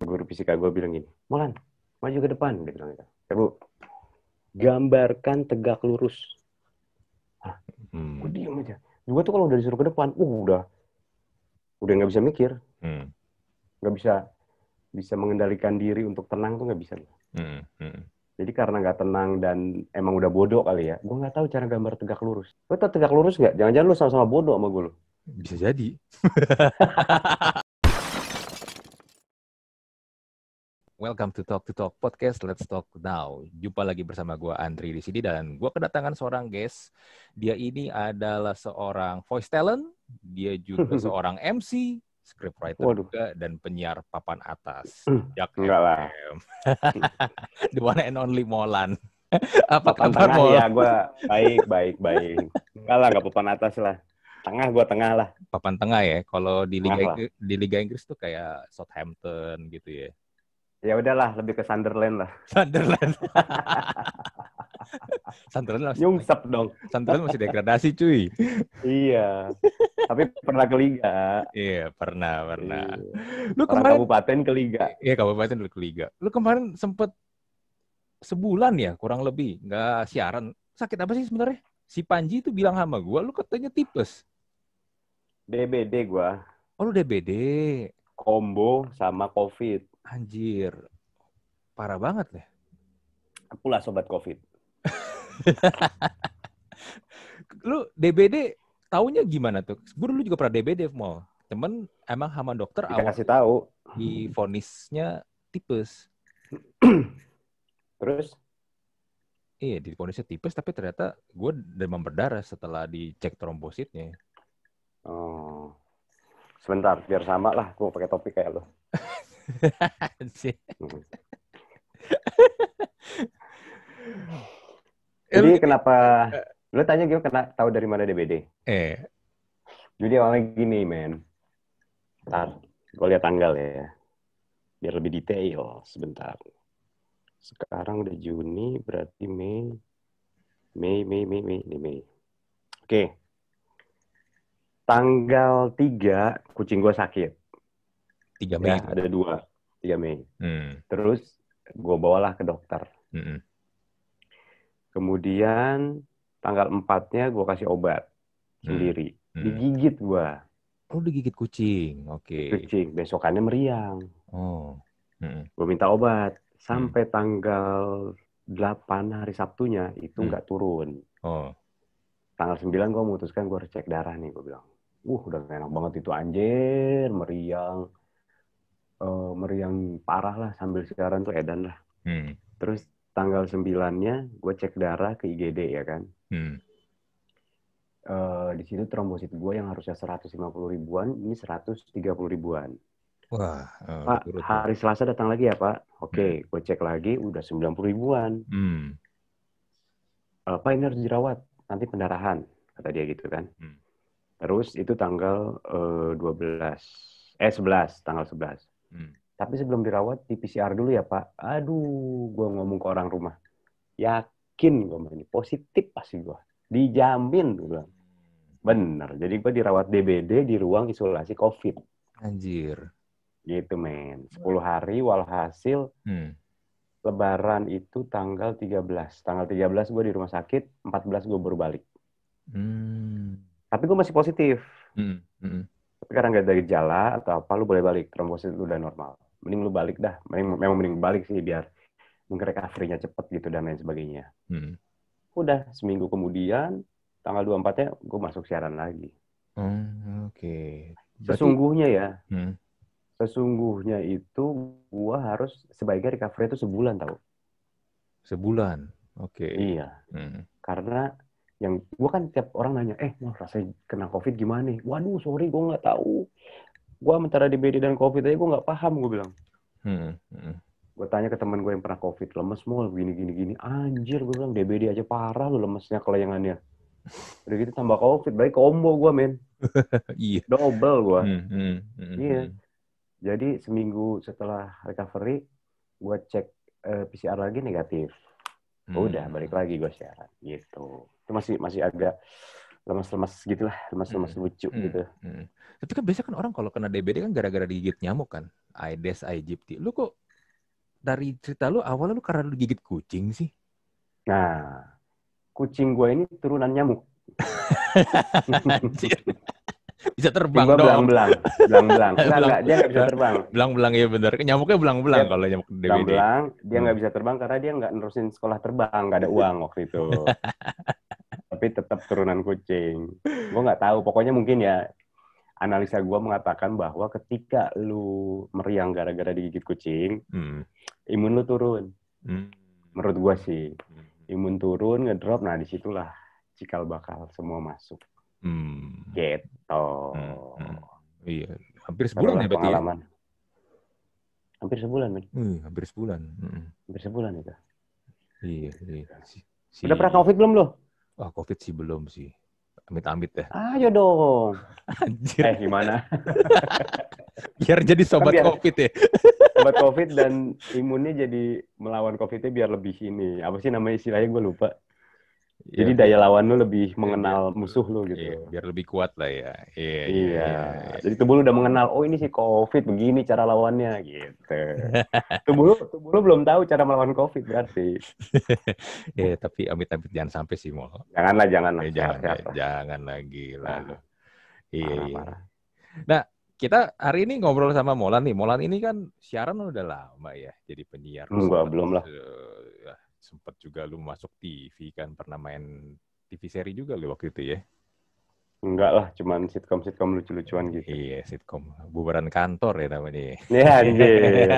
Guru fisika gue bilang gini, Molan, maju ke depan. Dia bilang gitu. Bu, gambarkan tegak lurus. Gue diem aja. Gue tuh kalau udah disuruh ke depan, udah nggak bisa mikir, nggak bisa mengendalikan diri untuk tenang tuh nggak bisa. Jadi karena nggak tenang dan emang udah bodoh kali ya, gue nggak tahu cara gambar tegak lurus. Lo tau tegak lurus nggak? Jangan-jangan lu sama-sama bodoh sama gue lo. Bisa jadi. Welcome to Talk Podcast. Let's talk now. Jumpa lagi bersama gue Andri di sini dan gue kedatangan seorang guest. Dia ini adalah seorang voice talent, dia juga seorang MC, scriptwriter Waduh, juga dan penyiar papan atas. Jak enggak lah. FM. The one and only Molan. Apa Papan kabar, tengah Mol? ya, gue baik. Enggak lah, nggak papan atas lah. Tengah, gue tengah lah. Papan tengah ya. Kalau di Tengah lah. Liga Inggris tuh kayak Southampton gitu ya. Ya udahlah, lebih ke Sunderland lah. Sunderland. Sunderland Nyungsep dong. masih degradasi, cuy. Iya. Tapi pernah ke Liga. Iya, pernah. Iya. Lu Orang kemarin, kabupaten ke Liga. iya kabupaten dulu ke Liga. Lu kemarin sempet sebulan ya, kurang lebih, nggak siaran. Sakit apa sih sebenarnya? Si Panji itu bilang sama gua, lu katanya tipes. DBD gue. Oh, lu DBD. Combo sama COVID. Anjir, parah banget ya. Akulah sobat COVID. Lu DBD taunya gimana tuh? Gue dulu juga pernah DBD, Mal. Cuman emang sama dokter Dikasih awalnya tahu. divonisnya tipes. Terus? Iya, divonisnya tipes, tapi ternyata gue demam berdarah setelah dicek trombositnya. Oh. Sebentar, biar sama lah. Gue pakai topik kayak lo. Jadi kenapa? Lo tanya gue tahu dari mana DBD? Jadi awalnya gini, men. Ntar, gue lihat tanggal ya. Biar lebih detail sebentar. Sekarang udah Juni, berarti Mei. Ini Mei. Oke. Tanggal 3, kucing gue sakit. 3 Mei. Ya, ada 3 Mei. Terus gue bawalah ke dokter. Kemudian tanggal 4-nya gue kasih obat sendiri. Digigit gue. Oh, digigit kucing. Oke. Kucing. Besokannya meriang. Oh. Gue minta obat. Sampai tanggal 8 hari Sabtunya itu nggak turun. Oh. Tanggal 9 gue memutuskan gue harus cek darah nih. Gue bilang, udah enak banget itu anjir. Meriang. Meriang parah lah. Sambil siaran tuh edan lah. Terus tanggal 9-nya gue cek darah ke IGD ya kan. Di situ trombosit gue yang harusnya 150 ribuan, ini 130 ribuan. Wah, Pak, hari Selasa datang lagi ya Pak? Oke, gue cek lagi, udah 90 ribuan. Pak, ini harus dirawat, nanti pendarahan, kata dia gitu kan. Terus itu tanggal 11, tanggal 11. Tapi sebelum dirawat, di PCR dulu ya Pak. Aduh, gue ngomong ke orang rumah. Yakin gue ini positif pasti gue. Dijamin, gue bilang. Bener, jadi gue dirawat DBD di ruang isolasi COVID. Anjir. Gitu, men. 10 hari, walhasil, Lebaran itu tanggal 13. Tanggal 13 gue di rumah sakit, 14 gue baru balik. Tapi gue masih positif. Tapi karena nggak ada gejala atau apa, lu boleh balik. Trombosit lu udah normal. Mending lu balik dah. Memang mending balik sih, biar recovery-nya cepet gitu dan lain sebagainya. Udah, seminggu kemudian, tanggal 24-nya gue masuk siaran lagi. Oke. Sesungguhnya ya, sesungguhnya itu gue harus sebaiknya recovery itu sebulan tau. Sebulan? Oke. Iya. Karena yang gue kan tiap orang nanya, mau rasanya kena COVID gimana nih? Waduh, sorry gue nggak tahu. Gue antara DBD dan COVID aja gue nggak paham, gue bilang. Gue tanya ke teman gue yang pernah COVID, lemes mul, gini. Anjir, gue bilang DBD aja parah lu lemesnya kelayangannya. Udah gitu tambah COVID, baik combo gue, men. Iya. Double gue. Iya. Jadi seminggu setelah recovery, gue cek PCR lagi negatif. Udah, balik lagi gue siaran. Gitu. Itu masih agak lemas-lemas gitulah, lemas-lemas lucu gitu. Tapi kan biasanya kan orang kalau kena DBD kan gara-gara digigit nyamuk kan, Aedes aegypti. Lu kok dari cerita lu awalnya lu karena lu gigit kucing sih? Nah, kucing gue ini turunan nyamuk. Anjir. Bisa terbang Kucing gue dong. belang-belang. Enggak, dia nggak bisa terbang. Belang-belang ya bener. Nyamuknya belang-belang kalau nyamuk DBD. Belang-belang, dia nggak bisa terbang karena dia nggak nerusin sekolah terbang, nggak ada uang waktu itu. Tapi tetap turunan kucing. Gue nggak tahu, pokoknya mungkin ya analisa gue mengatakan bahwa ketika lu meriang gara-gara digigit kucing, imun lu turun. Menurut gue sih, imun turun, ngedrop, nah disitulah cikal bakal semua masuk. Gitu. Iya, hampir sebulan ya berarti pengalaman. Ya? Hampir sebulan, men. Hampir sebulan. Hampir sebulan itu. Iya. Udah pernah COVID belum lo? Wah, COVID sih belum sih. Amit-amit ya. Ayo dong. Anjir. Gimana? Biar jadi sobat COVID ya. Sobat COVID dan imunnya jadi melawan COVID-nya biar lebih ini. Apa sih namanya istilahnya, gue lupa. Jadi daya lawan lu lebih mengenal musuh lu gitu. Iya, biar lebih kuat lah ya. Iya. Jadi tubuh lu udah mengenal, oh ini sih COVID, begini cara lawannya gitu. Tubuh lu belum tahu cara melawan COVID berarti. Ya, tapi amit-amit jangan sampai sih, Mol. Jangan Jangan lagi lah. Iya. Nah, kita hari ini ngobrol sama Molan nih. Molan ini kan siaran udah lama ya jadi penyiar. Enggak, belum lah. Sempet juga lu masuk TV kan, pernah main TV seri juga lu waktu itu ya? Enggak lah, cuman sitkom lucu-lucuan gitu. Iya, sitkom. Bubaran kantor ya namanya. Iya, anjir.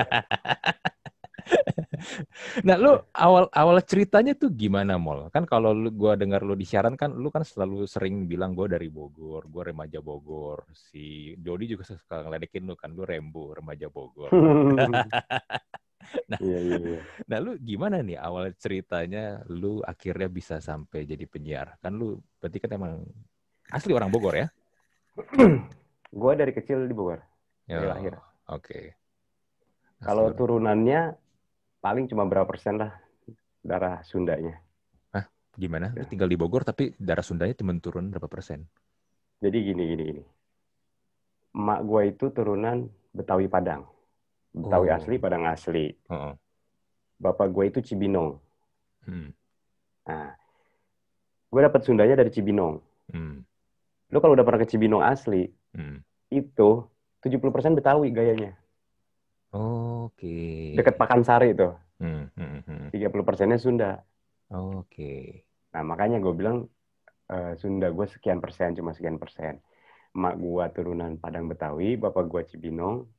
Nah, lu awal ceritanya tuh gimana, Mol? Kan kalau gua dengar lu di siaran kan, lu kan selalu sering bilang gua dari Bogor, gua remaja Bogor. Si Dodi juga suka ngeledekin lu kan, lu Rembo, remaja Bogor. Iya. Nah, lu gimana nih awal ceritanya lu akhirnya bisa sampai jadi penyiar? Kan lu berarti kan emang asli orang Bogor ya? Gue dari kecil di Bogor. Dari lahir. Oke. Kalau turunannya paling cuma berapa persen lah darah Sundanya. Hah? Gimana? Lu tinggal di Bogor tapi darah Sundanya cuma turun berapa persen? Jadi gini. Emak gue itu turunan Betawi Padang. Betawi asli, Padang asli. Bapak gue itu Cibinong. Nah, gue dapat Sundanya dari Cibinong. Lu kalau udah pernah ke Cibinong asli, itu 70% Betawi gayanya. Oke. Dekat Pakansari itu. 30%-nya Sunda. Oke. Nah, makanya gue bilang Sunda gue sekian persen, cuma sekian persen. Emak gue turunan Padang Betawi, bapak gue Cibinong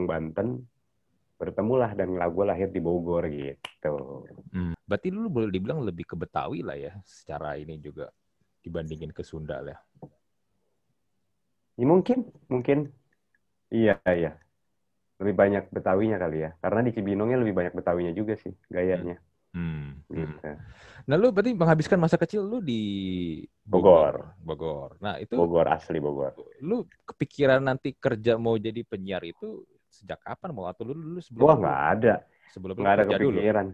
Banten. Bertemulah dan gue lahir di Bogor gitu. Berarti lu boleh dibilang lebih ke Betawi lah ya, secara ini juga dibandingin ke Sunda lah. Ya, mungkin. Iya. Lebih banyak Betawinya kali ya. Karena di Cibinongnya lebih banyak Betawinya juga sih gayanya. Gitu. Nah, lu berarti menghabiskan masa kecil lu di Bogor. Nah, itu Bogor, asli Bogor. Lu kepikiran nanti kerja mau jadi penyiar itu sejak kapan mau? Atau lu sebelum? Wah, nggak ada. Sebelum nggak ada kepikiran.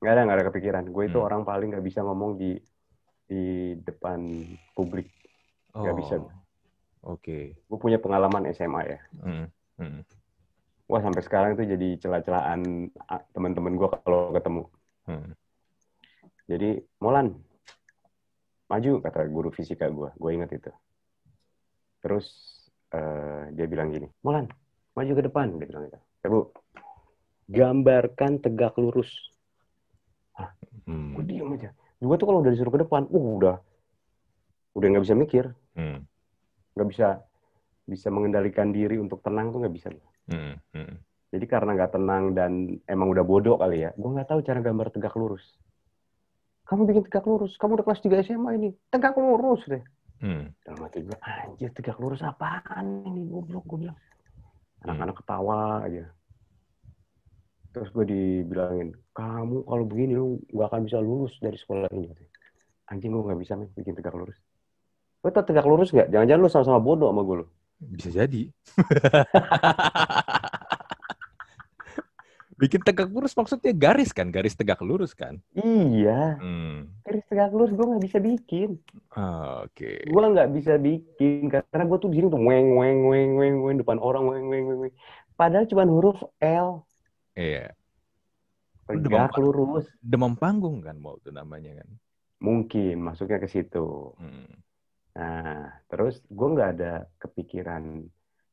Nggak ada kepikiran. Gue itu orang paling nggak bisa ngomong di depan publik. Nggak bisa. Oke. Gue punya pengalaman SMA ya. Wah, sampai sekarang itu jadi celah-celahan teman-teman gue kalau ketemu. Jadi, Molan, maju, kata guru fisika gue. Gue ingat itu. Terus dia bilang gini, Molan, maju ke depan. Dia bilang gitu. Bu, gambarkan tegak lurus. Gue diem aja. Gue tuh kalau udah disuruh ke depan, udah nggak bisa mikir. Nggak bisa mengendalikan diri untuk tenang tuh nggak bisa. Jadi karena nggak tenang dan emang udah bodoh kali ya, gue nggak tahu cara gambar tegak lurus. Kamu bikin tegak lurus, kamu udah kelas 3 SMA ini, tegak lurus deh. Dalam hati gue, anjir tegak lurus apaan ini, goblok, gue bilang. Anak-anak ketawa aja. Terus gue dibilangin, kamu kalau begini lu nggak akan bisa lulus dari sekolah ini. Anjing, gue nggak bisa bikin tegak lurus. Lo tau tegak lurus nggak? Jangan-jangan lu sama-sama bodoh sama gue lo. Bisa jadi. Bikin tegak lurus maksudnya garis kan? Garis tegak lurus kan? Iya. Garis tegak lurus gue nggak bisa bikin. Oke. Gue nggak bisa bikin karena gue tuh di sini tuh weng weng weng weng weng depan orang weng weng weng. Weng. Padahal cuma huruf L. Iya. Lu Tegak lurus. demam panggung kan mau tuh namanya kan. Mungkin masuknya ke situ. Nah, terus gue nggak ada kepikiran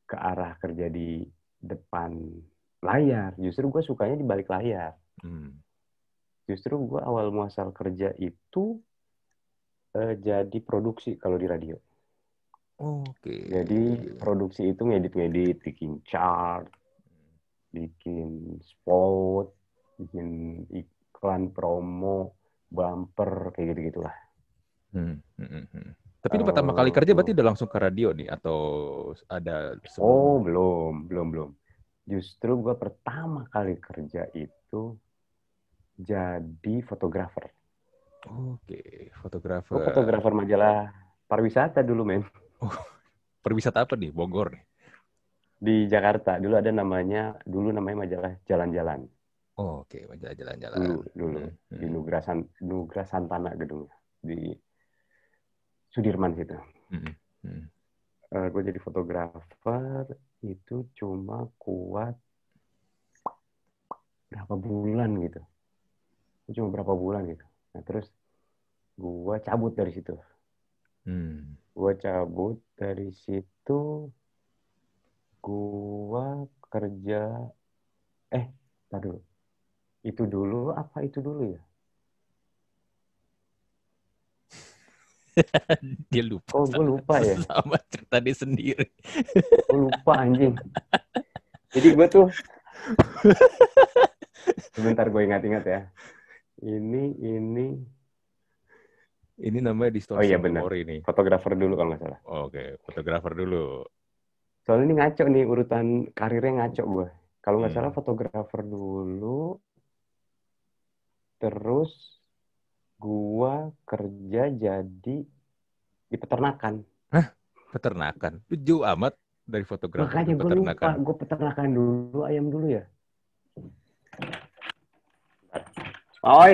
ke arah kerja di depan layar. Justru gue sukanya di balik layar. Justru gue awal muasal kerja itu jadi produksi kalau di radio. Oke. Jadi produksi itu ngedit-ngedit, bikin chart, bikin spot, bikin iklan promo, bumper, kayak gitu-gitulah. Tapi lu pertama kali kerja berarti udah langsung ke radio nih atau ada sebelum? Oh, belum. Justru gue pertama kali kerja itu jadi fotografer. Oke, fotografer. Gue fotografer majalah pariwisata dulu, men. Oh, pariwisata apa nih? Bogor nih? Di Jakarta. Dulu namanya majalah Jalan-Jalan. Oh, oke, majalah Jalan-Jalan. Dulu. Di Nugra Santana gedungnya. Di Sudirman situ. Gue jadi fotografer itu cuma kuat berapa bulan gitu. Nah, terus gue cabut dari situ. Gue kerja aduh, itu dulu apa itu dulu ya? Dia lupa. Oh, gue lupa ya. Sama cerita dia sendiri. Gue lupa anjing. Jadi gue tuh sebentar gue ingat-ingat ya. Ini namanya distorsi memori nih. Fotografer dulu kalau nggak salah. Oke, fotografer dulu. Soalnya ini ngaco nih, urutan karirnya ngaco gue. Kalau nggak salah fotografer dulu, terus gue kerja jadi di peternakan. Hah? Peternakan? Itu jauh amat dari fotografer Makanya ke peternakan. gue peternakan dulu, ayam dulu ya. Oi,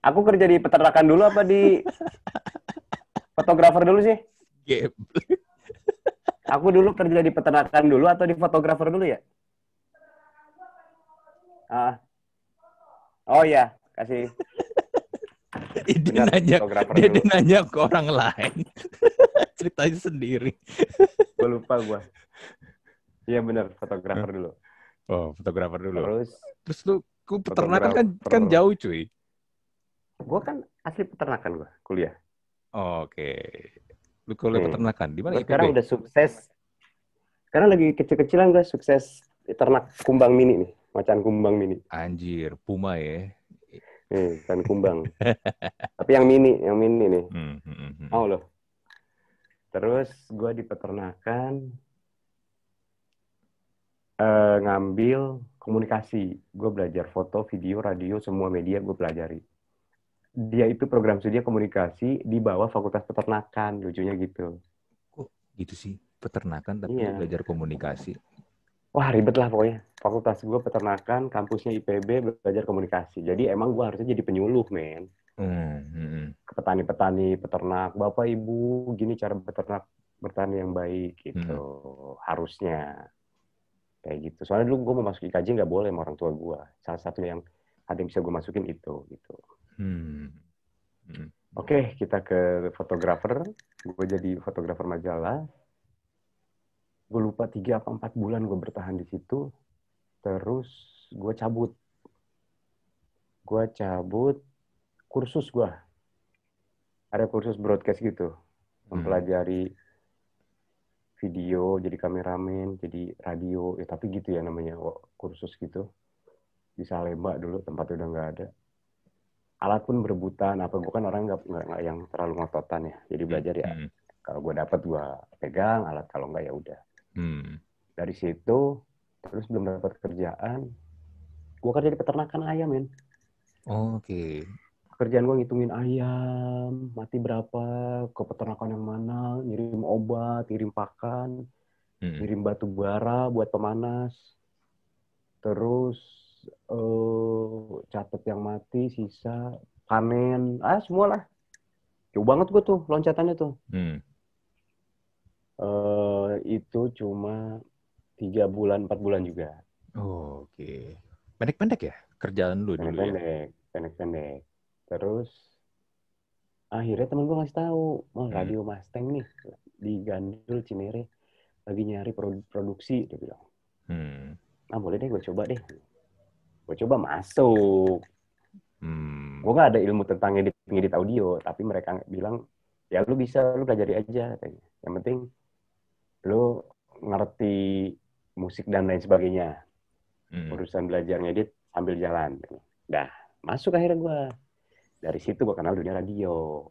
aku kerja di peternakan dulu apa di fotografer dulu sih? Aku dulu kerja di peternakan dulu atau di fotografer dulu ya? Oh iya, kasih. Dia nanya ke orang lain. Ceritanya sendiri. Gue lupa gue. Iya benar, fotografer dulu. Oh, fotografer dulu. Terus lu peternakan kan jauh cuy. Gue kan asli peternakan gue, kuliah. Oke. Lu kuliah peternakan di mana? Sekarang udah sukses. Sekarang lagi kecil-kecilan gue sukses ternak kumbang mini nih, macan kumbang mini. Anjir, Puma ya. Kan kumbang. Tapi yang mini nih. Mau loh. Terus gue di peternakan ngambil komunikasi. Gue belajar foto, video, radio, semua media gue pelajari. Dia itu program studi komunikasi di bawah Fakultas Peternakan, lucunya gitu. Kok gitu sih? Peternakan tapi belajar komunikasi. Wah, ribet lah pokoknya. Fakultas gue peternakan, kampusnya IPB, belajar komunikasi. Jadi emang gue harusnya jadi penyuluh, men. Ke petani-petani, peternak. Bapak, Ibu, gini cara bertani yang baik, gitu. Harusnya. Kayak gitu. Soalnya dulu gue mau masuk IKJ nggak boleh sama orang tua gue. Salah satu yang ada yang bisa gue masukin itu, gitu. Oke, kita ke fotografer. Gue jadi fotografer majalah. Gue lupa 3 apa 4 bulan gue bertahan di situ. Terus gue cabut. Kursus gue. Ada kursus broadcast gitu. Mempelajari video, jadi kameramen, jadi radio. Ya, tapi gitu ya namanya kursus gitu. Di Salemba dulu, tempatnya udah nggak ada. Alat pun berebutan. Apa gue kan orang nggak yang terlalu ngototan ya. Jadi belajar ya. Kalau gue dapet gue pegang, alat kalau nggak ya udah. Dari situ terus belum dapat kerjaan, gue kerja di peternakan ayam, men. Oke. Kerjaan gue ngitungin ayam, mati berapa, ke peternakan yang mana, ngirim obat, ngirim pakan, ngirim batu bara buat pemanas, terus catat yang mati, sisa, panen, semualah. Jauh banget gue tuh loncatannya tuh. Itu cuma 3 bulan, 4 bulan juga. Oh, oke. Pendek-pendek ya kerjaan lu dulu ya? Pendek-pendek. Terus akhirnya temen gue ngasih tahu, Radio Mustang nih di Gandul Cinere lagi nyari produksi, dia bilang. Boleh deh gue coba deh. Gue coba masuk. Gue gak ada ilmu tentang ngedit audio, tapi mereka bilang, ya lu bisa, lu pelajari aja. Katanya. Yang penting lu ngerti musik dan lain sebagainya. Urusan belajar ngedit sambil jalan. Dah, masuk akhirnya gue. Dari situ gue kenal dunia radio.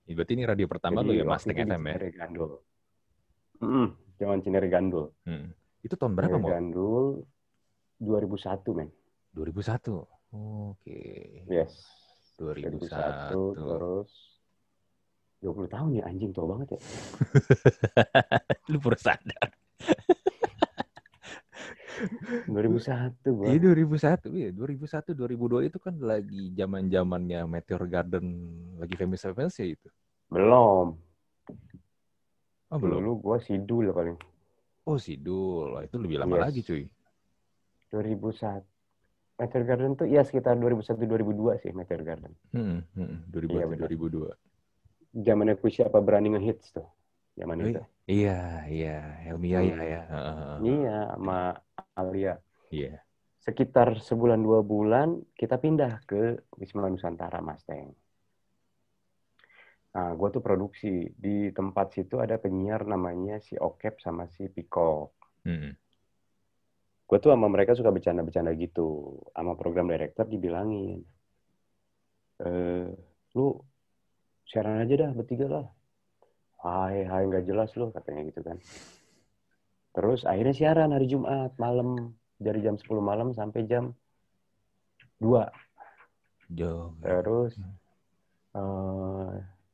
Berarti ini radio pertama Jadi, lu ya, waktu Mustang itu di FM ya? Cinere Gandul. Zaman Cinere Gandul. Itu tahun berapa, Mo? Gandul 2001, men. 2001. Oke. Yes. 2001. Terus 20 tahun ya, anjing tua banget ya. Lu baru sadar. 2001 gua. Iya 2001, iya 2001, 2002 itu kan lagi zaman-zamannya Meteor Garden lagi famous ya itu. Belum. Oh, belum. Dulu gua Sidul paling. Oh, Sidul. Itu lebih lama lagi, cuy. 2001. Meteor Garden tuh ya sekitar 2001-2002 sih Meteor Garden. 2002. Zamannya siapa berani ngehits tuh. Zaman itu. Iya. Helmi ya. Iya, sama Alia. Iya. Sekitar sebulan 2 bulan kita pindah ke Wisma Nusantara Mustang. Nah, gue tuh produksi di tempat situ ada penyiar namanya si Okep sama si Piko. Gue tuh sama mereka suka bercanda-bercanda gitu. Sama program director dibilangin, lu siaran aja dah bertiga lah. Hai nggak jelas lu katanya gitu kan. Terus akhirnya siaran hari Jumat malam dari jam 10 malam sampai jam 2. Terus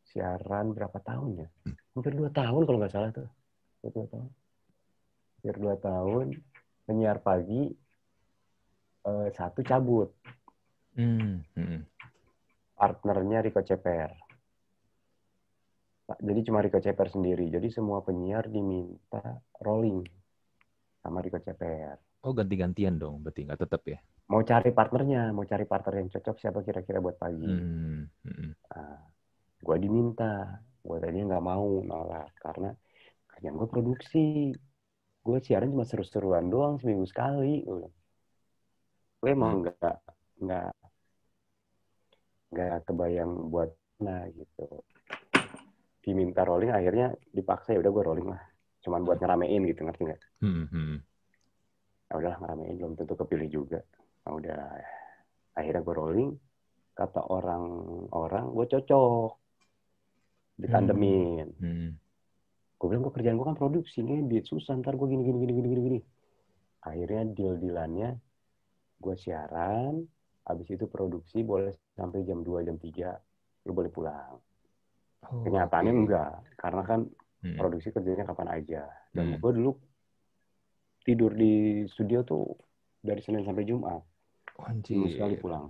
siaran berapa tahun ya? Hampir 2 tahun kalau nggak salah tuh. 2 tahun. Hampir 2 tahun penyiar pagi satu cabut. Partnernya Rico Ceper. Jadi cuma Rico Ceper sendiri. Jadi semua penyiar diminta rolling sama Rico Ceper. Oh, ganti-gantian dong, berarti nggak tetap ya? Mau cari partnernya, mau cari partner yang cocok siapa kira-kira buat pagi. Nah, gue diminta. Gue tadinya nggak mau nolak karena kerjaan gue produksi. Gue siaran cuma seru-seruan doang seminggu sekali. Gue emang nggak kebayang buat gitu. Diminta rolling akhirnya dipaksa ya udah gue rolling lah. Cuman buat ngeramein gitu, ngerti nggak? Nah, udahlah ngeramein belum tentu kepilih juga. Nah, udah akhirnya gue rolling. Kata orang-orang gue cocok ditandemin. Gue bilang gue kerjaan gue kan produksi nih, duit susah ntar gue gini. Akhirnya deal-dealannya gue siaran, habis itu produksi boleh sampai jam 2, jam 3 lu boleh pulang. Kenyataannya enggak, karena kan produksi kerjanya kapan aja. Dan gue dulu tidur di studio tuh dari Senin sampai Jumat. Minggu sekali pulang.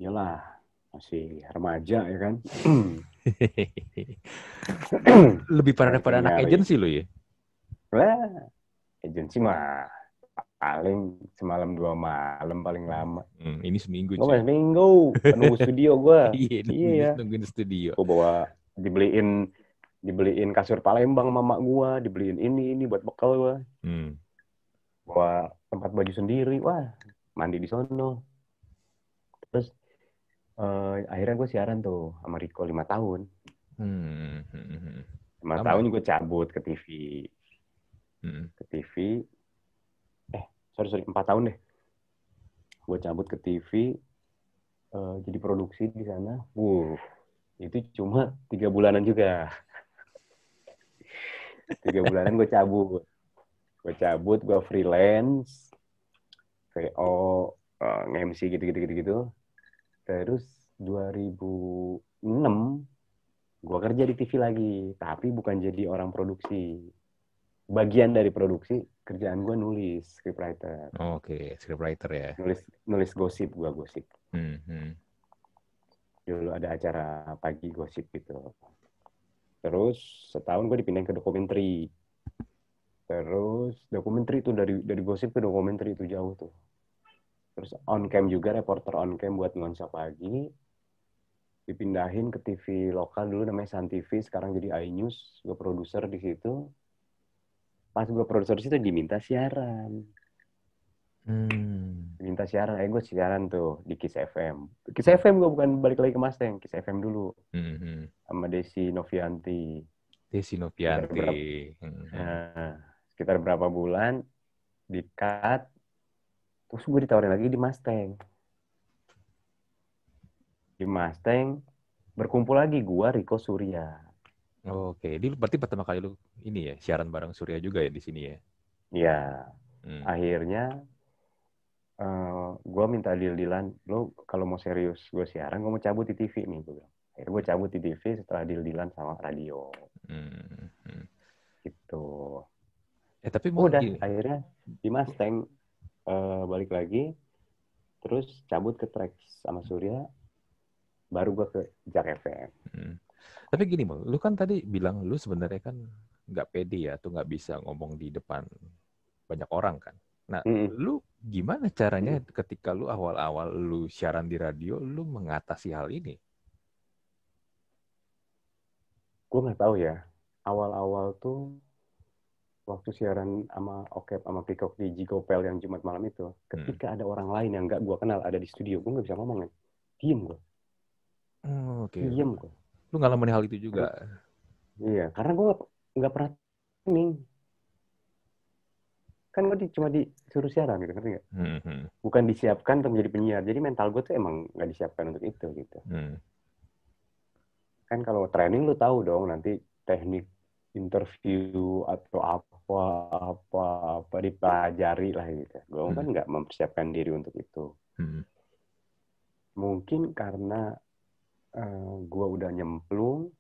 Yalah, masih remaja ya kan. Lebih parah daripada anak agensi lo ya? Lah, agensi mah paling semalam 2 malam paling lama. Ini seminggu. Gue seminggu nunggu studio gue. Iya. Nungguin studio. Gue bawa dibeliin kasur Palembang mama gue, dibeliin ini buat bekal gue. Bawa tempat baju sendiri, wah mandi di sono. Terus akhirnya gue siaran tuh sama Rico 5 tahun. 5 tahun gue cabut ke TV. Ke TV. Sorry 4 tahun deh. Gue cabut ke TV. Jadi produksi di sana. Itu cuma 3 bulanan juga. 3 bulanan gue cabut. Gue freelance. VO, nge-MC gitu. Terus 2006 gue kerja di TV lagi, tapi bukan jadi orang produksi. Bagian dari produksi, kerjaan gue nulis, scriptwriter. Oke, scriptwriter ya. Nulis gosip, gue gosip. Dulu ada acara pagi gosip gitu. Terus setahun gue dipindahin ke dokumenter. Terus dokumenter itu dari gosip ke dokumenter itu jauh tuh. Terus on cam juga, reporter on cam buat nuansa pagi. Dipindahin ke TV lokal dulu namanya Sun TV, sekarang jadi iNews. Gue produser di situ. Pas gue produser di situ diminta siaran. Diminta siaran, gue siaran tuh di Kiss FM. Kiss FM gue bukan balik lagi ke Mustang, Kiss FM dulu. Sama Desi Novianti. Desi Novianti. Sekitar berapa bulan, di-cut, terus gue ditawarin lagi di Mustang. Di Mustang, berkumpul lagi gue, Riko Surya. Oke, ini berarti pertama kali lu ini ya, siaran bareng Surya juga ya di sini ya? Iya. Akhirnya, gue minta deal-dealan, lo kalau mau serius gue siaran, gue mau cabut di TV nih. Gue bilang. Akhirnya gue cabut di TV setelah deal-dealan sama radio. Gitu. Tapi udah, akhirnya di Mustang balik lagi, terus cabut ke Trax sama Surya, baru gue ke Jak FM. Tapi gini, Bang, lu kan tadi bilang lu sebenarnya kan nggak pede ya, tuh nggak bisa ngomong di depan banyak orang kan. Nah, lu gimana caranya ketika lu awal-awal lu siaran di radio, lu mengatasi hal ini? Gue nggak tahu ya. Awal-awal tuh waktu siaran sama Okep sama Pikok di Jigopel yang Jumat malam itu, ketika ada orang lain yang nggak gue kenal ada di studio, gue nggak bisa ngomong kan. Diem gue. Diem gue. Lu ngalamin hal itu juga? Iya, karena gue nggak pernah training. Kan gue cuma disuruh siaran gitu, ngerti nggak? Bukan disiapkan untuk menjadi penyiar. Jadi mental gue tuh emang nggak disiapkan untuk itu gitu. Kan kalau training lu tahu dong nanti teknik interview atau apa dipelajari lah gitu. Gue kan nggak mempersiapkan diri untuk itu. Mungkin karena gue udah nyemplung,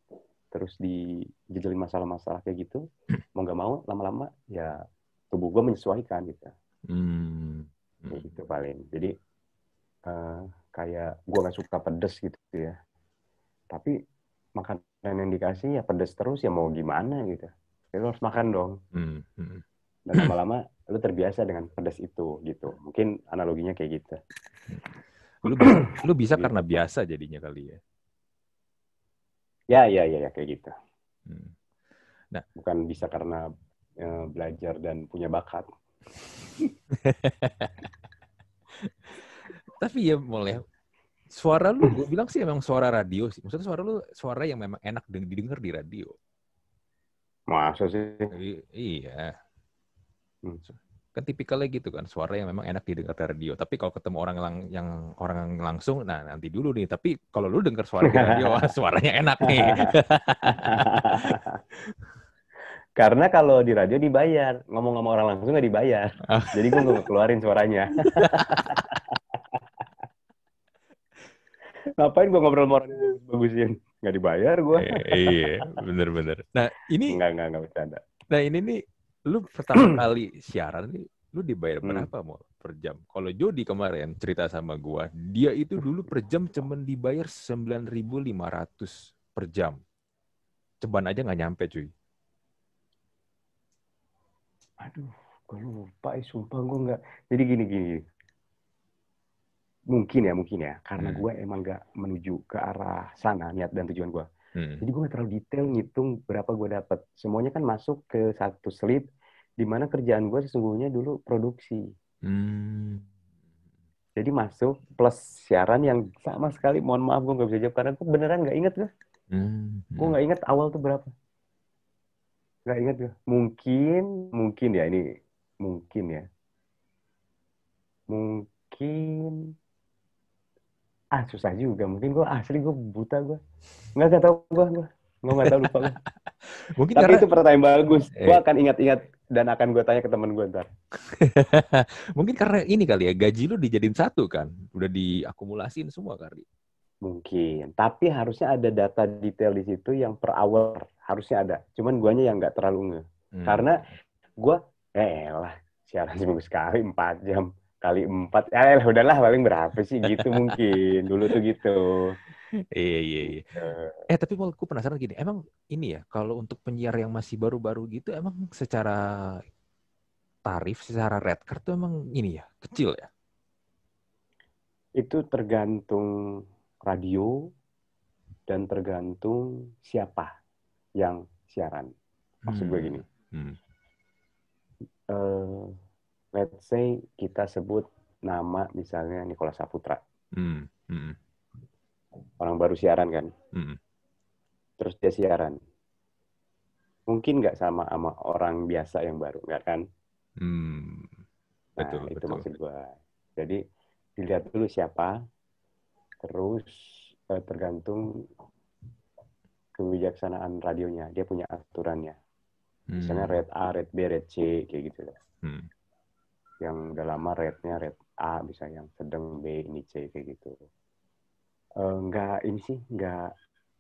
terus dijejelin masalah-masalah kayak gitu, mau nggak mau lama-lama ya tubuh gue menyesuaikan gitu. Gitu paling. Jadi kayak gue nggak suka pedes gitu ya. Tapi makanan yang dikasih ya pedes terus ya mau gimana gitu. Jadi lu harus makan dong. Dan lama-lama lu terbiasa dengan pedas itu gitu. Mungkin analoginya kayak gitu. Lu bisa karena biasa jadinya kali ya. Ya kayak gitu. Nah, bukan bisa karena belajar dan punya bakat. Tapi ya mulai suara lu, gue bilang sih emang suara radio sih. Maksudnya suara lu suara yang memang enak didengar di radio. Masa sih? Iya. Kan tipikalnya gitu kan, suara yang memang enak didengar di radio. Tapi kalau ketemu yang orang langsung, nah nanti dulu nih. Tapi kalau lu dengar suara di radio, suaranya enak nih. Karena kalau di radio dibayar, ngomong sama orang langsung nggak dibayar. Jadi gue nggak keluarin suaranya. Ngapain gue ngobrol sama orang yang bagusin? Nggak dibayar gue. Iya, bener-bener. Nah ini nggak bercanda. Nah ini nih, lu pertama kali siaran nih, lu dibayar berapa mau per jam? Kalau Jody kemarin cerita sama gua, dia itu dulu per jam cuman dibayar 9.500 per jam. Ceban aja nggak nyampe cuy. Aduh, gue lupa, sumpah gue nggak. Jadi gini. Mungkin ya, karena gue emang nggak menuju ke arah sana niat dan tujuan gue. Jadi gue nggak terlalu detail ngitung berapa gue dapat. Semuanya kan masuk ke satu slip, di mana kerjaan gue sesungguhnya dulu produksi. Jadi masuk plus siaran yang sama sekali, mohon maaf gue nggak bisa jawab karena gue beneran nggak inget gue. Gue nggak inget awal tuh berapa. Nggak inget gue. Mungkin ya ini, mungkin ya. Mungkin susah juga. Mungkin gue asli gue buta gue. Nggak tahu gue nggak tahu, lupa gue. Mungkin tapi karena, itu pertanyaan bagus. Gue akan ingat-ingat dan akan gue tanya ke teman gue ntar. Mungkin karena ini kali ya, gaji lu dijadiin satu kan, udah diakumulasiin semua kali. Mungkin, tapi harusnya ada data detail di situ yang per hour harusnya ada. Cuman guanya yang nggak terlalu karena gue, elah siaran seminggu sekali 4 jam. kali 4, udahlah paling berapa sih gitu mungkin. Dulu tuh gitu. Iya. Tapi aku penasaran gini, emang ini ya, kalau untuk penyiar yang masih baru-baru gitu, emang secara tarif, secara rate card tuh emang ini ya, kecil ya? Itu tergantung radio dan tergantung siapa yang siaran. Maksud gue gini, let's say kita sebut nama misalnya Nicholas Saputra. Orang baru siaran kan. Terus dia siaran. Mungkin nggak sama orang biasa yang baru, nggak kan? Betul. Itu maksud gue. Jadi dilihat dulu siapa, terus tergantung kebijaksanaan radionya. Dia punya aturannya. Misalnya rate A, rate B, rate C, kayak gitu. Yang udah lama rate-nya rate A, bisa yang sedang B, ini C, kayak gitu. Nggak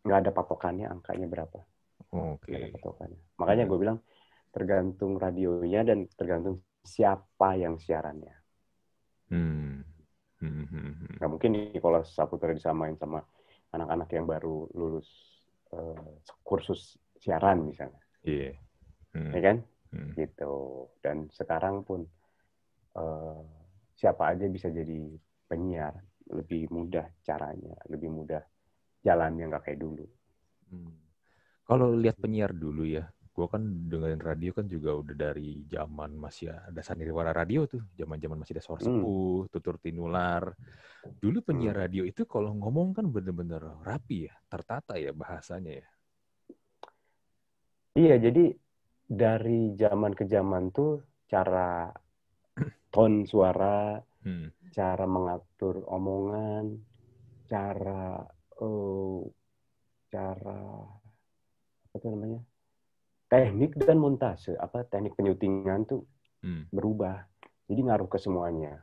ada patokannya angkanya berapa. Nggak ada patokannya. Makanya gue bilang tergantung radionya dan tergantung siapa yang siarannya. Nggak mungkin nih kalau Saputra disamain sama anak-anak yang baru lulus kursus siaran misalnya. Iya. Ya kan? Gitu. Dan sekarang pun siapa aja bisa jadi penyiar. Lebih mudah caranya, lebih mudah jalannya, nggak kayak dulu. Kalau lihat penyiar dulu ya, gue kan dengerin radio kan juga udah dari zaman masih ada sandiwara radio tuh, zaman masih ada Suara Sepuh, Tutur Tinular. Dulu penyiar radio itu kalau ngomong kan bener-bener rapi ya, tertata ya bahasanya ya. Iya, jadi dari zaman ke zaman tuh cara tone suara, cara mengatur omongan, cara apa tuh namanya, teknik dan montase, teknik penyutingan tuh berubah. Jadi ngaruh ke semuanya.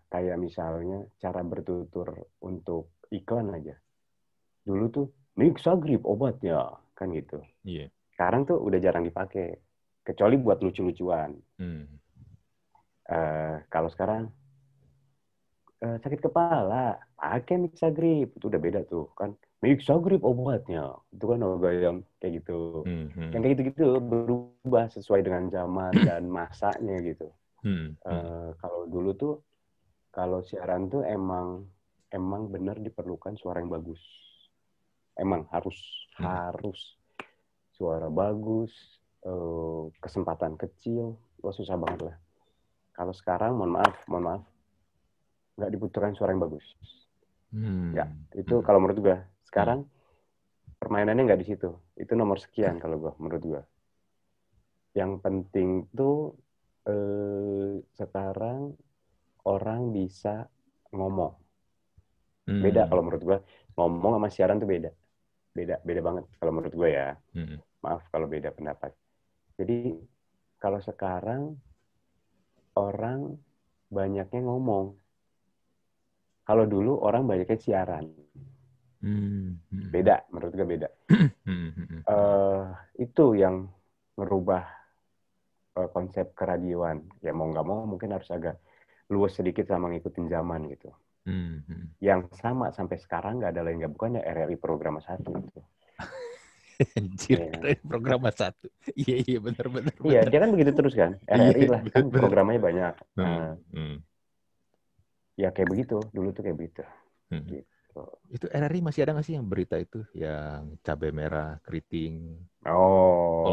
Kayak misalnya cara bertutur untuk iklan aja. Dulu tuh Mixagrip obatnya, kan gitu. Iya. Sekarang tuh udah jarang dipakai, kecuali buat lucu-lucuan. Kalau sekarang sakit kepala, pakai Mixagrip, itu udah beda tuh kan. Mixagrip obatnya, itu kan obat yang kayak gitu. Yang kayak gitu-gitu berubah sesuai dengan zaman dan masanya gitu. Kalau dulu tuh, kalau siaran tuh emang benar diperlukan suara yang bagus. Emang harus suara bagus, kesempatan kecil, susah banget lah. Kalau sekarang, mohon maaf, nggak dibutuhkan suara yang bagus. Ya, itu kalau menurut gue. Sekarang permainannya nggak di situ. Itu nomor sekian kalau gue, menurut gue. Yang penting tuh sekarang orang bisa ngomong. Beda kalau menurut gue. Ngomong sama siaran tuh beda. Beda banget kalau menurut gue ya. Maaf kalau beda pendapat. Jadi kalau sekarang orang banyaknya ngomong. Kalau dulu orang banyaknya siaran. Beda, menurut gue beda. Itu yang merubah konsep keradioan. Ya mau nggak mau mungkin harus agak luas sedikit sama ngikutin zaman gitu. Yang sama sampai sekarang nggak ada lain nggak bukannya RRI Programa 1 gitu. Anjir, Programa 1. Iya benar. Iya, dia kan begitu terus kan. RRI lah kan programnya banyak. Ya kayak begitu, dulu tuh kayak begitu. Gitu. Itu RRI masih ada nggak sih yang berita itu yang cabai merah keriting?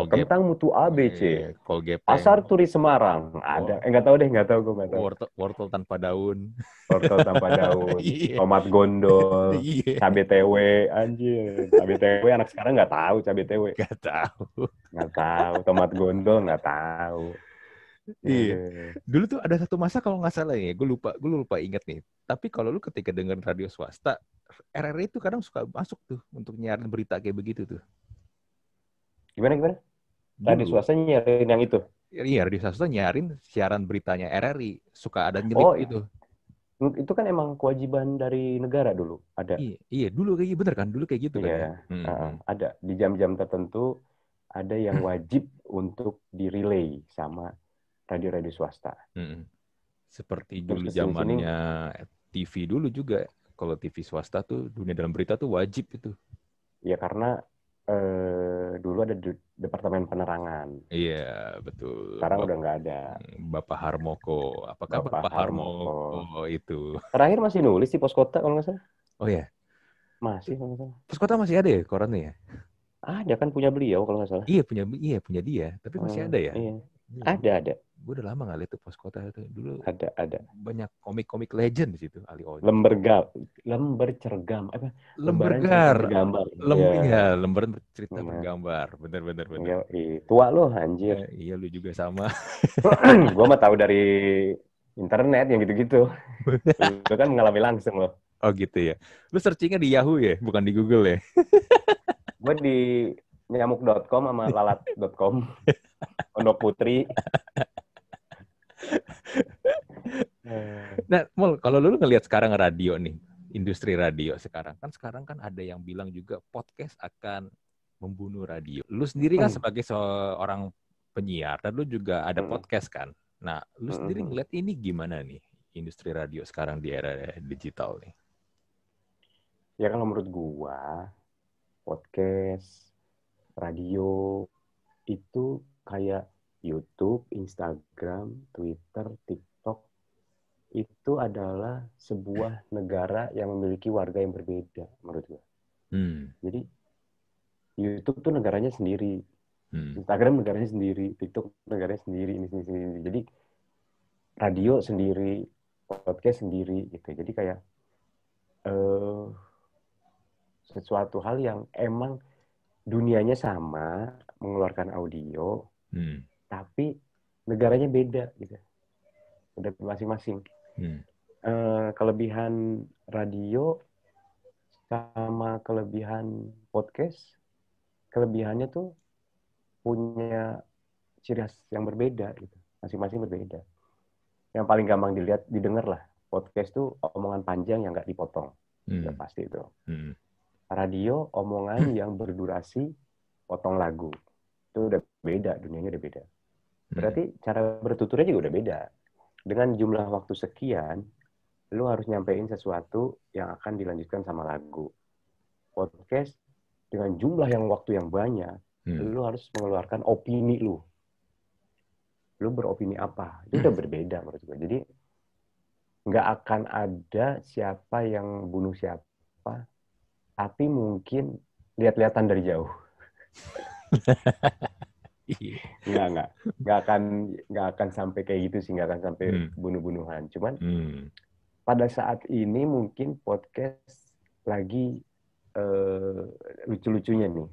Kentang mutu ABC. Kolgepeng. Pasar Turi Semarang ada. Nggak tahu gue nggak tahu. Wortel tanpa daun. Wortel tanpa daun. Tomat gondol. Cabai TW, anjir. Cabai TW anak sekarang nggak tahu cabai TW. Nggak tahu. Tomat gondol nggak tahu. Iya. Dulu tuh ada satu masa kalau nggak salah ya, gue lupa ingat nih. Tapi kalau lu ketika dengerin radio swasta, RRI itu kadang suka masuk tuh untuk nyiarin berita kayak begitu tuh. Gimana? Radio swasta nyiarin yang itu? Iya, radio swasta nyiarin siaran beritanya RRI. Suka ada nyelip gitu. Itu kan emang kewajiban dari negara dulu. Ada. Iya, dulu kayak bener kan? Dulu kayak gitu kan ya? Ada. Di jam-jam tertentu ada yang wajib untuk di-relay sama radio-radio swasta. Seperti dulu zamannya TV dulu juga. Kalau TV swasta tuh dunia dalam berita tuh wajib itu. Ya karena dulu ada departemen penerangan. Iya, betul. Sekarang udah nggak ada. Bapak Harmoko. Apakah Bapak Harmoko itu? Terakhir masih nulis di Pos Kota kalau nggak salah. Oh ya? Masih kalau nggak salah. Pos Kota masih ada ya korannya ya? Ada kan punya beliau kalau nggak salah. Iya, punya dia. Tapi masih ada ya? Iya. Ada. Gue udah lama nggak lihat tuh Pos Kota itu. Dulu ada. Banyak komik-komik legend di situ. Ali Ojo. Lembar cergam. Lembar bergambar. Lembar cerita bergambar. Bener. Tua lo anjir. Iya, lu juga sama. Gue mah tahu dari internet yang gitu-gitu. Lu kan mengalami langsung lo. Oh gitu ya. Lu searchingnya di Yahoo ya, bukan di Google ya? Gue di nyamuk.com sama lalat.com. Pondok Putri. Nah, Mol, kalau lu ngelihat sekarang radio nih, industri radio sekarang kan ada yang bilang juga podcast akan membunuh radio. Lu sendiri kan sebagai seorang penyiar dan lu juga ada podcast kan. Nah, lu sendiri ngeliat ini gimana nih industri radio sekarang di era digital nih? Ya kalau menurut gua podcast, radio itu kayak YouTube, Instagram, Twitter, TikTok itu adalah sebuah negara yang memiliki warga yang berbeda menurut gua. Jadi YouTube tuh negaranya sendiri, Instagram negaranya sendiri, TikTok negaranya sendiri, ini sendiri. Jadi radio sendiri, podcast sendiri gitu. Jadi kayak sesuatu hal yang emang dunianya sama, mengeluarkan audio, tapi negaranya beda gitu. Udah masing-masing. Kelebihan radio sama kelebihan podcast, kelebihannya tuh punya ciri khas yang berbeda gitu. Masing-masing berbeda. Yang paling gampang didengar lah. Podcast tuh omongan panjang yang nggak dipotong. Udah pasti itu. Radio omongan yang berdurasi, potong lagu. Itu udah beda, dunianya udah beda. Berarti cara bertuturnya juga udah beda. Dengan jumlah waktu sekian, lu harus nyampein sesuatu yang akan dilanjutkan sama lagu. Podcast dengan jumlah waktu yang banyak, lu harus mengeluarkan opini lu. Lu beropini apa? Itu udah berbeda menurut gue. Jadi nggak akan ada siapa yang bunuh siapa, tapi mungkin lihat-lihatan dari jauh. Nggak akan sampai kayak gitu sih, nggak akan sampai bunuh-bunuhan. Cuman pada saat ini mungkin podcast lagi lucu-lucunya nih,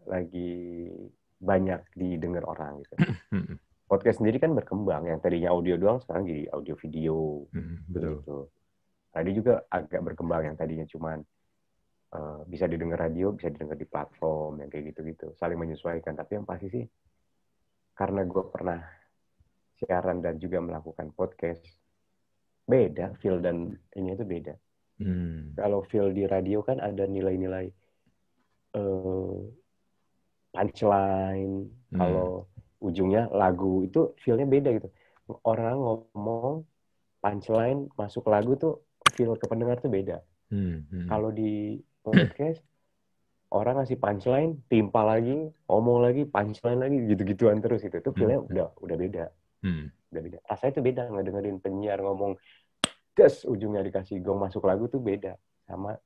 lagi banyak didengar orang gitu. Podcast sendiri kan berkembang, yang tadinya audio doang sekarang jadi audio video. Betul. Gitu. Radio juga agak berkembang, yang tadinya cuman bisa didengar radio, bisa didengar di platform yang kayak gitu-gitu, saling menyesuaikan. Tapi yang pasti sih, karena gue pernah siaran dan juga melakukan podcast, beda feel dan ini itu beda. Kalau feel di radio kan ada nilai-nilai punchline, kalau ujungnya lagu itu feel-nya beda gitu. Orang ngomong punchline masuk lagu tuh feel ke pendengar tuh beda. Kalau di podcast orang ngasih punchline, timpa lagi, ngomong lagi, punchline lagi, gitu-gituan terus itu. Itu feel-nya udah beda. Udah beda. Rasanya tuh beda, nggak dengerin penyiar ngomong des ujungnya dikasih gong masuk lagu tuh beda sama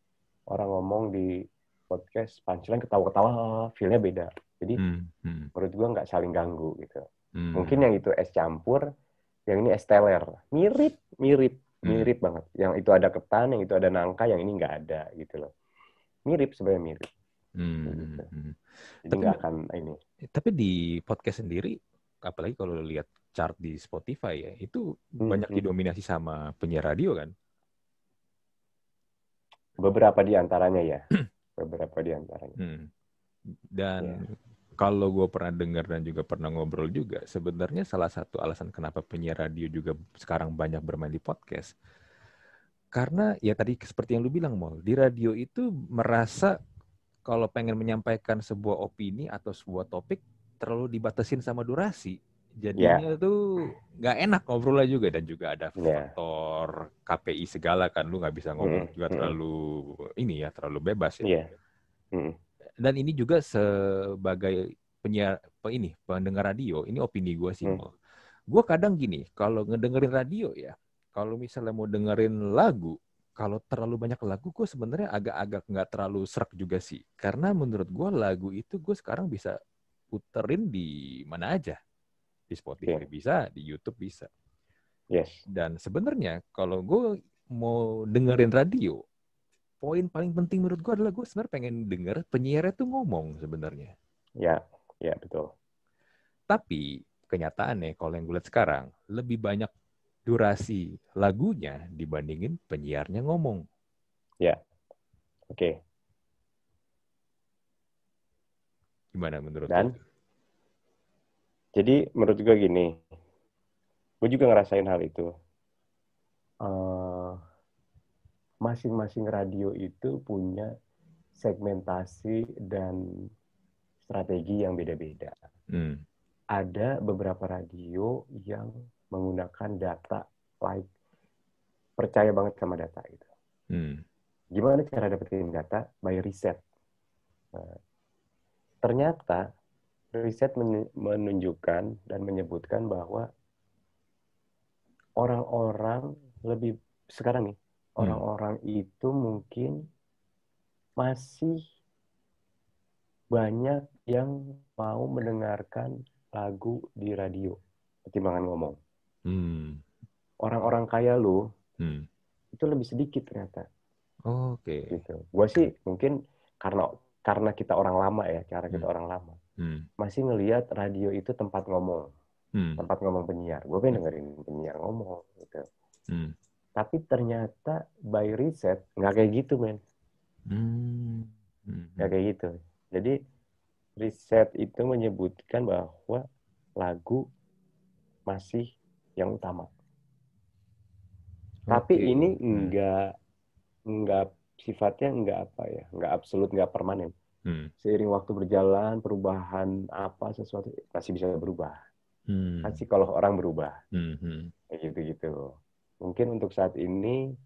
orang ngomong di podcast punchline ketawa-ketawa, feel-nya beda. Jadi menurut gua nggak saling ganggu gitu. Mungkin yang itu es campur, yang ini es teler. Mirip banget. Yang itu ada ketan, yang itu ada nangka, yang ini nggak ada gitu loh. Mirip sebenarnya mirip. Gitu. Jadi nggak akan ini. Tapi di podcast sendiri, apalagi kalau lihat chart di Spotify ya, itu banyak didominasi sama penyiar radio kan? Beberapa di antaranya ya. Dan kalau gue pernah dengar dan juga pernah ngobrol juga, sebenarnya salah satu alasan kenapa penyiar radio juga sekarang banyak bermain di podcast, karena ya tadi seperti yang lu bilang, Mol, di radio itu merasa kalau pengen menyampaikan sebuah opini atau sebuah topik, terlalu dibatasin sama durasi. Jadinya tuh nggak enak ngobrolnya juga. Dan juga ada faktor KPI segala kan. Lu nggak bisa ngomong juga terlalu bebas ya. Dan ini juga sebagai pendengar radio, ini opini gue sih. Gue kadang gini, kalau ngedengerin radio ya, kalau misalnya mau dengerin lagu, kalau terlalu banyak lagu, gue sebenarnya agak-agak nggak terlalu serak juga sih. Karena menurut gue lagu itu gue sekarang bisa puterin di mana aja. Di Spotify bisa, di YouTube bisa. Dan sebenarnya kalau gue mau dengerin radio, poin paling penting menurut gue adalah gue sebenarnya pengen denger penyiarnya tuh ngomong sebenarnya. Ya betul. Tapi kenyataannya kalau yang gue lihat sekarang, lebih banyak durasi lagunya dibandingin penyiarnya ngomong. Ya, oke. Gimana menurut Dan, lu? jadi menurut gue gini, gue juga ngerasain hal itu. Masing-masing radio itu punya segmentasi dan strategi yang beda-beda. Ada beberapa radio yang menggunakan data, percaya banget sama data itu. Gimana cara dapetin data? By riset. Ternyata riset menunjukkan dan menyebutkan bahwa orang-orang lebih sekarang nih, orang-orang itu mungkin masih banyak yang mau mendengarkan lagu di radio ketimbang ngomong. Orang-orang kaya lu itu lebih sedikit ternyata. Oke. Gitu. Gue sih mungkin karena kita orang lama ya, cara kita orang lama, masih ngelihat radio itu tempat ngomong, tempat ngomong penyiar. Gue pengen dengerin penyiar ngomong gitu. Tapi ternyata by riset nggak kayak gitu, men. Nggak kayak gitu. Jadi riset itu menyebutkan bahwa lagu masih yang utama. Tapi ini nggak sifatnya nggak absolut, nggak permanen. Seiring waktu berjalan, perubahan sesuatu masih bisa berubah. Pasti kalau orang berubah, kayak gitu. Mungkin untuk saat ini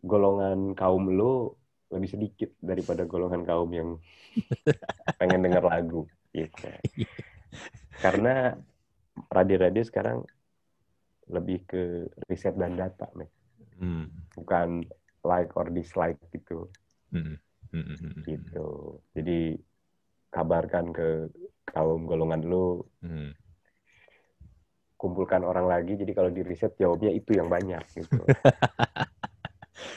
golongan kaum lu lebih sedikit daripada golongan kaum yang pengen denger lagu, gitu. Karena radio-radio sekarang lebih ke riset dan data, bukan like or dislike gitu. Gitu. Jadi kabarkan ke kaum golongan lu, kumpulkan orang lagi. Jadi kalau di riset jawabnya itu yang banyak gitu.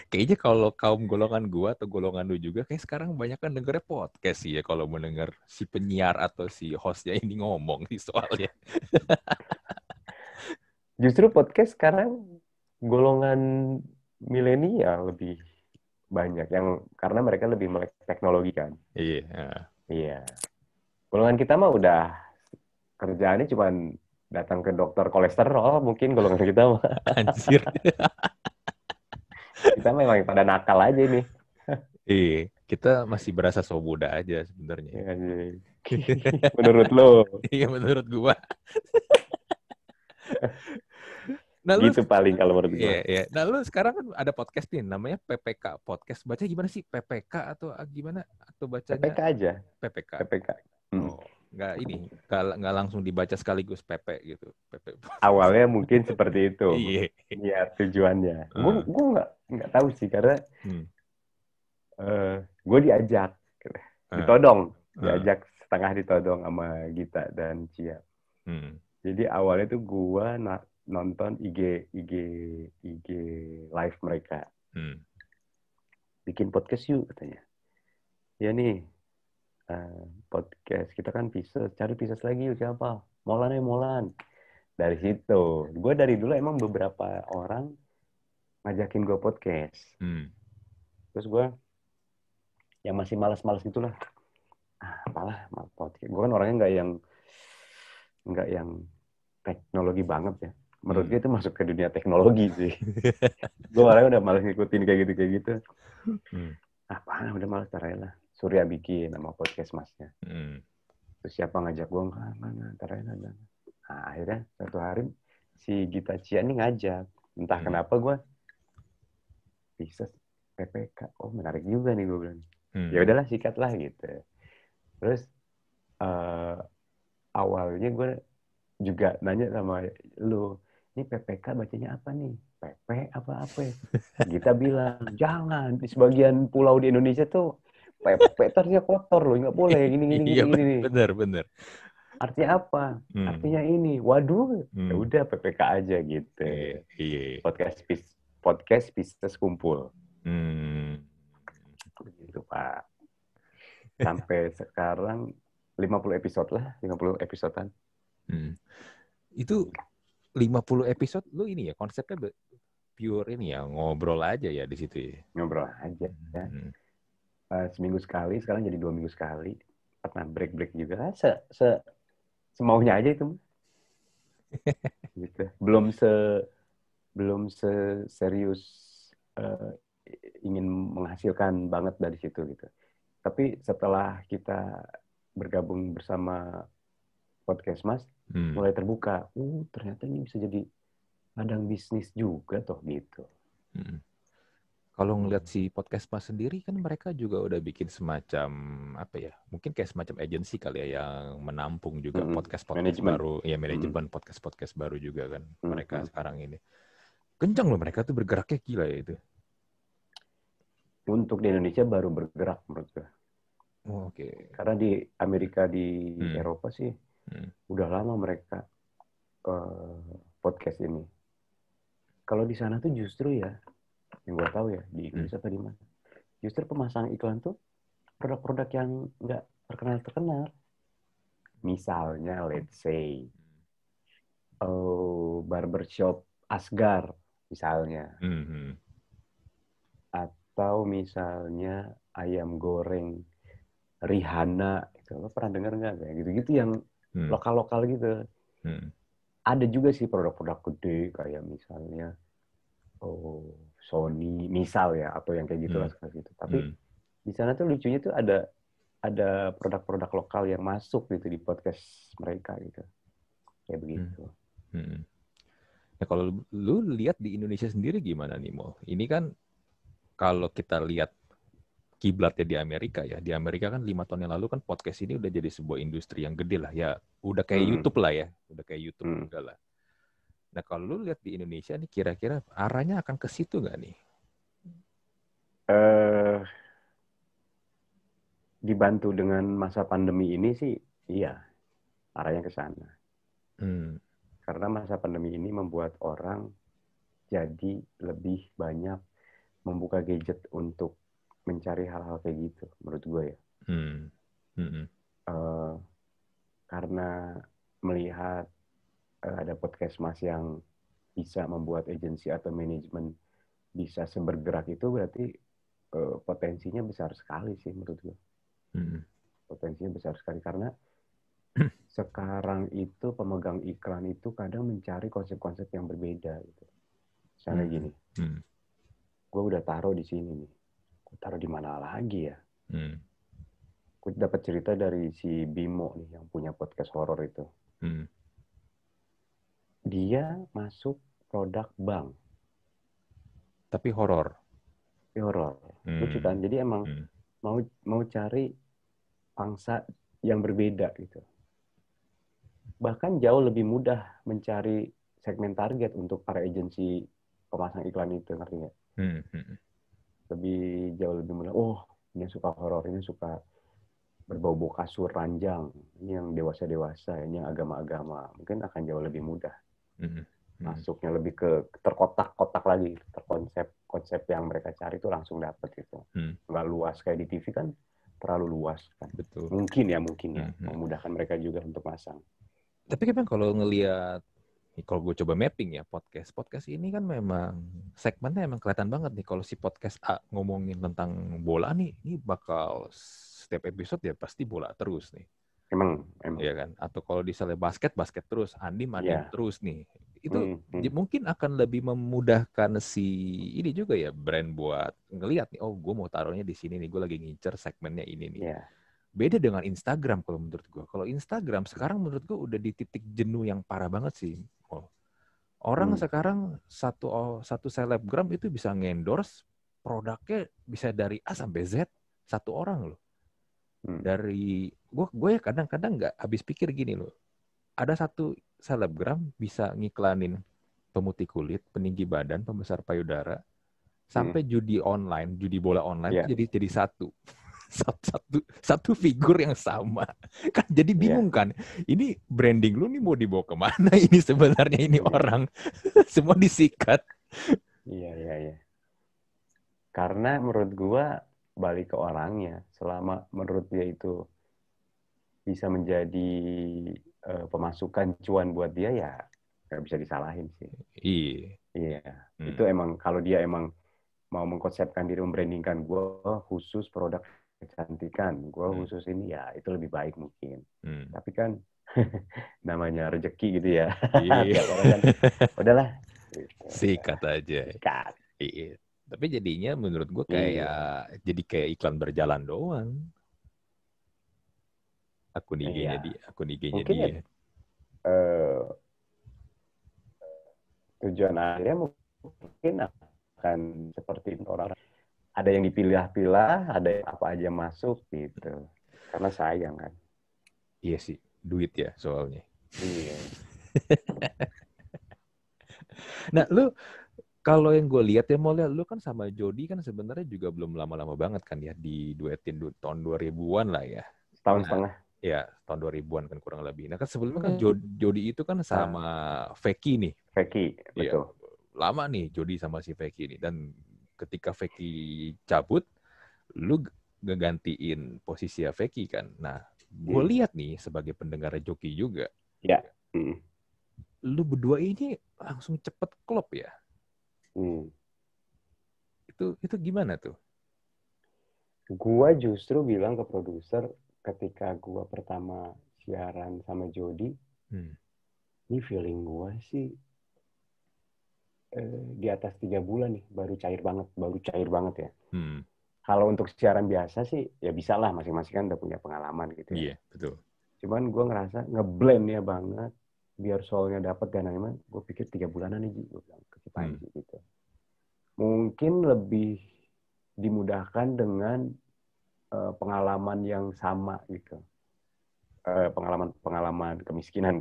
Kayaknya kalau kaum golongan gua atau golongan lu juga kayak sekarang banyak kan dengernya podcast sih ya kalau mendengar si penyiar atau si hostnya ini ngomong sih soalnya. Justru podcast sekarang golongan milenial lebih banyak karena mereka lebih melek teknologi kan. Iya. Golongan kita mah udah kerjaannya cuma datang ke dokter kolesterol, mungkin golongan kita mah. Anjir. Kita memang pada nakal aja nih. Iya, kita masih berasa so muda aja sebenarnya. Menurut lo? Iya, menurut gua. Nah, gitu paling kalau menurut gue. Iya. Nah, lu sekarang kan ada podcast nih, namanya PPK Podcast. Baca gimana sih? PPK atau gimana? Atau bacanya? PPK aja. PPK. Oh, nggak langsung dibaca sekaligus PP gitu. PP. Awalnya mungkin seperti itu. Iya, tujuannya. Gue nggak tahu sih karena gue diajak, diajak setengah ditodong sama Gita dan Cia. Jadi awalnya tuh gue nonton IG live mereka. Bikin podcast yuk katanya. Ya nih, podcast kita kan cari Pisces lagi yuk, siapa? Molan. Dari situ, gue dari dulu emang beberapa orang ngajakin gue podcast. Terus gue yang masih malas-malas gitulah. Apalah podcast. Gue kan orangnya nggak yang teknologi banget ya. Menurut gue itu masuk ke dunia teknologi sih. Gue orangnya udah malas ngikutin kayak gitu. Udah malas, caranya lah. Surya bikin nama podcast masnya. Terus siapa ngajak gue, mana, ntar aja. Nah, akhirnya satu hari si Gita Cia ini ngajak. Entah kenapa gue bisa PPK. Oh, menarik juga nih gue bilang. Ya udahlah, sikat lah gitu. Terus awalnya gue juga nanya sama lu, ini PPK bacanya apa nih? PP apa-apa? Gita bilang, jangan, di sebagian pulau di Indonesia tuh PP artinya kotor loh, nggak boleh gini Iya, nih. bener. Artinya apa? Artinya ini. Waduh, ya udah PPK aja gitu. Iya. Podcast Pisces Kumpul. Gitu, Pak. Sampai sekarang 50 episode lah, 50 episodean. Itu 50 episode lu ini ya, konsepnya pure ini ya, ngobrol aja ya di situ ya. Ngobrol aja ya. Seminggu sekali, sekarang jadi 2 minggu sekali. Pernah break juga. Semaunya aja itu. Gitu. Belum serius ingin menghasilkan banget dari situ gitu. Tapi setelah kita bergabung bersama Podcast Mas, mulai terbuka. Ternyata ini bisa jadi ladang bisnis juga toh gitu. Kalau ngeliat si Podcast Mas sendiri kan mereka juga udah bikin semacam apa ya? Mungkin kayak semacam agensi kali ya yang menampung juga podcast-podcast baru, ya manajemen podcast-podcast baru juga kan mereka sekarang ini. Kencang loh mereka tuh bergeraknya gila ya itu. Untuk di Indonesia baru bergerak menurut gue. Oke. Karena di Amerika, di Eropa sih udah lama mereka podcast ini. Kalau di sana tuh justru ya, yang gue tahu ya di Indonesia apa di mana, justru pemasang iklan tuh produk-produk yang nggak terkenal. Misalnya, let's say, barbershop Asgar misalnya, atau misalnya ayam goreng Rihanna, itu lo pernah dengar nggak? Kayak gitu-gitu yang lokal-lokal gitu. Ada juga sih produk-produk gede kayak misalnya Sony misal ya, atau yang kayak gitulah gitu. Tapi di sana tuh lucunya tuh ada produk-produk lokal yang masuk gitu di podcast mereka gitu, kayak begitu. Ya kalau lu lihat di Indonesia sendiri gimana nih Mo? Ini kan kalau kita lihat kiblatnya di Amerika ya. Di Amerika kan 5 tahun yang lalu kan podcast ini udah jadi sebuah industri yang gede lah ya. Udah kayak YouTube lah ya. Udah kayak YouTube juga lah. Nah kalau lu lihat di Indonesia nih kira-kira arahnya akan ke situ nggak nih? Dibantu dengan masa pandemi ini sih, iya, arahnya ke sana. Karena masa pandemi ini membuat orang jadi lebih banyak membuka gadget untuk mencari hal-hal kayak gitu, menurut gue ya. Karena melihat ada podcast Mas yang bisa membuat agensi atau manajemen bisa sebergerak itu, berarti potensinya besar sekali sih menurut gue. Potensinya besar sekali karena sekarang itu pemegang iklan itu kadang mencari konsep-konsep yang berbeda gitu. Misalnya gini, gue udah taruh di sini nih, gue taruh di mana lagi ya? Gue dapat cerita dari si Bimo nih yang punya podcast horor itu. Dia masuk produk bank. Tapi horor. Horor. Lucu kan? Jadi emang mau cari pangsa yang berbeda gitu. Bahkan jauh lebih mudah mencari segmen target untuk para agensi pemasang iklan itu, ngerti nggak? Jauh lebih mudah. Oh, ini suka horor, ini suka berbau-bau kasur ranjang, ini yang dewasa-dewasa, ini yang agama-agama. Mungkin akan jauh lebih mudah. Masuknya lebih ke terkotak-kotak lagi, konsep yang mereka cari itu langsung dapat gitu. Nggak luas kayak di TV kan, terlalu luas kan. Betul. Mungkin ya memudahkan mereka juga untuk masang. Tapi kan kalau ngelihat, kalau gue coba mapping ya podcast ini kan memang segmennya emang kelihatan banget nih. Kalau si podcast A ngomongin tentang bola nih, ini bakal setiap episode ya pasti bola terus nih. Emang. Iya kan? Atau kalau misalnya basket terus, anime terus nih. Itu mungkin akan lebih memudahkan si ini juga ya, brand buat ngelihat nih, oh gue mau taruhnya di sini nih, gue lagi ngincer segmennya ini nih. Beda dengan Instagram kalau menurut gue. Kalau Instagram sekarang menurut gue udah di titik jenuh yang parah banget sih. Orang sekarang satu selebgram itu bisa ngendorse produknya bisa dari A sampai Z satu orang loh. Dari gue ya kadang-kadang nggak habis pikir gini loh. Ada satu selebgram bisa ngiklanin pemutih kulit, peninggi badan, pembesar payudara, sampai judi online, judi bola online jadi satu figur yang sama. Kan jadi bingung kan. Ini branding lu nih mau dibawa kemana ini sebenarnya ini orang. Semua disikat. Iya. Karena menurut gua balik ke orangnya. Selama menurut dia itu bisa menjadi pemasukan cuan buat dia, ya nggak bisa disalahin sih. Iya. Itu emang kalau dia emang mau mengkonsepkan diri, membrandingkan gua khusus produk kecantikan, gue khusus ini, ya itu lebih baik mungkin. Tapi kan namanya rezeki gitu ya. Tiap orang kan udahlah. Sikat aja. Sikat. Iya. Tapi jadinya menurut gue kayak jadi kayak iklan berjalan doang. Akun IG-nya dia, akun IG-nya mungkin dia. Ya, tujuan akhirnya mungkin akan seperti orang. Ada yang dipilah-pilah, ada yang apa aja masuk gitu. Karena sayang kan. Iya sih, duit ya soalnya. Iya. Nah, lu kalau yang gue lihat ya, mau lihat lu kan sama Jody kan sebenarnya juga belum lama-lama banget kan ya, diduetin tahun 2000-an lah ya. Setahun setengah. Ya, tahun 2000-an kan kurang lebih. Nah kan sebelumnya kan Jody itu kan sama Feki nih. Feki, betul. Ya, lama nih Jody sama si Feki nih. Dan ketika Feki cabut, lu ngegantiin posisi Feki kan. Nah, gue lihat nih sebagai pendengar joki juga. Ya. Lu berdua ini langsung cepet klop ya. Itu gimana tuh? Gua justru bilang ke produser ketika gua pertama siaran sama Jody, ini feeling gua sih di atas 3 bulan nih baru cair banget ya. Kalau untuk siaran biasa sih ya bisa lah, masing-masing kan udah punya pengalaman gitu ya. Iya, betul. Cuman gua ngerasa ngeblend ya banget biar soalnya dapat dananya. Gue pikir 3 bulanan nih, gue bilang ke Panji gitu. Mungkin lebih dimudahkan dengan pengalaman yang sama gitu. Pengalaman kemiskinan,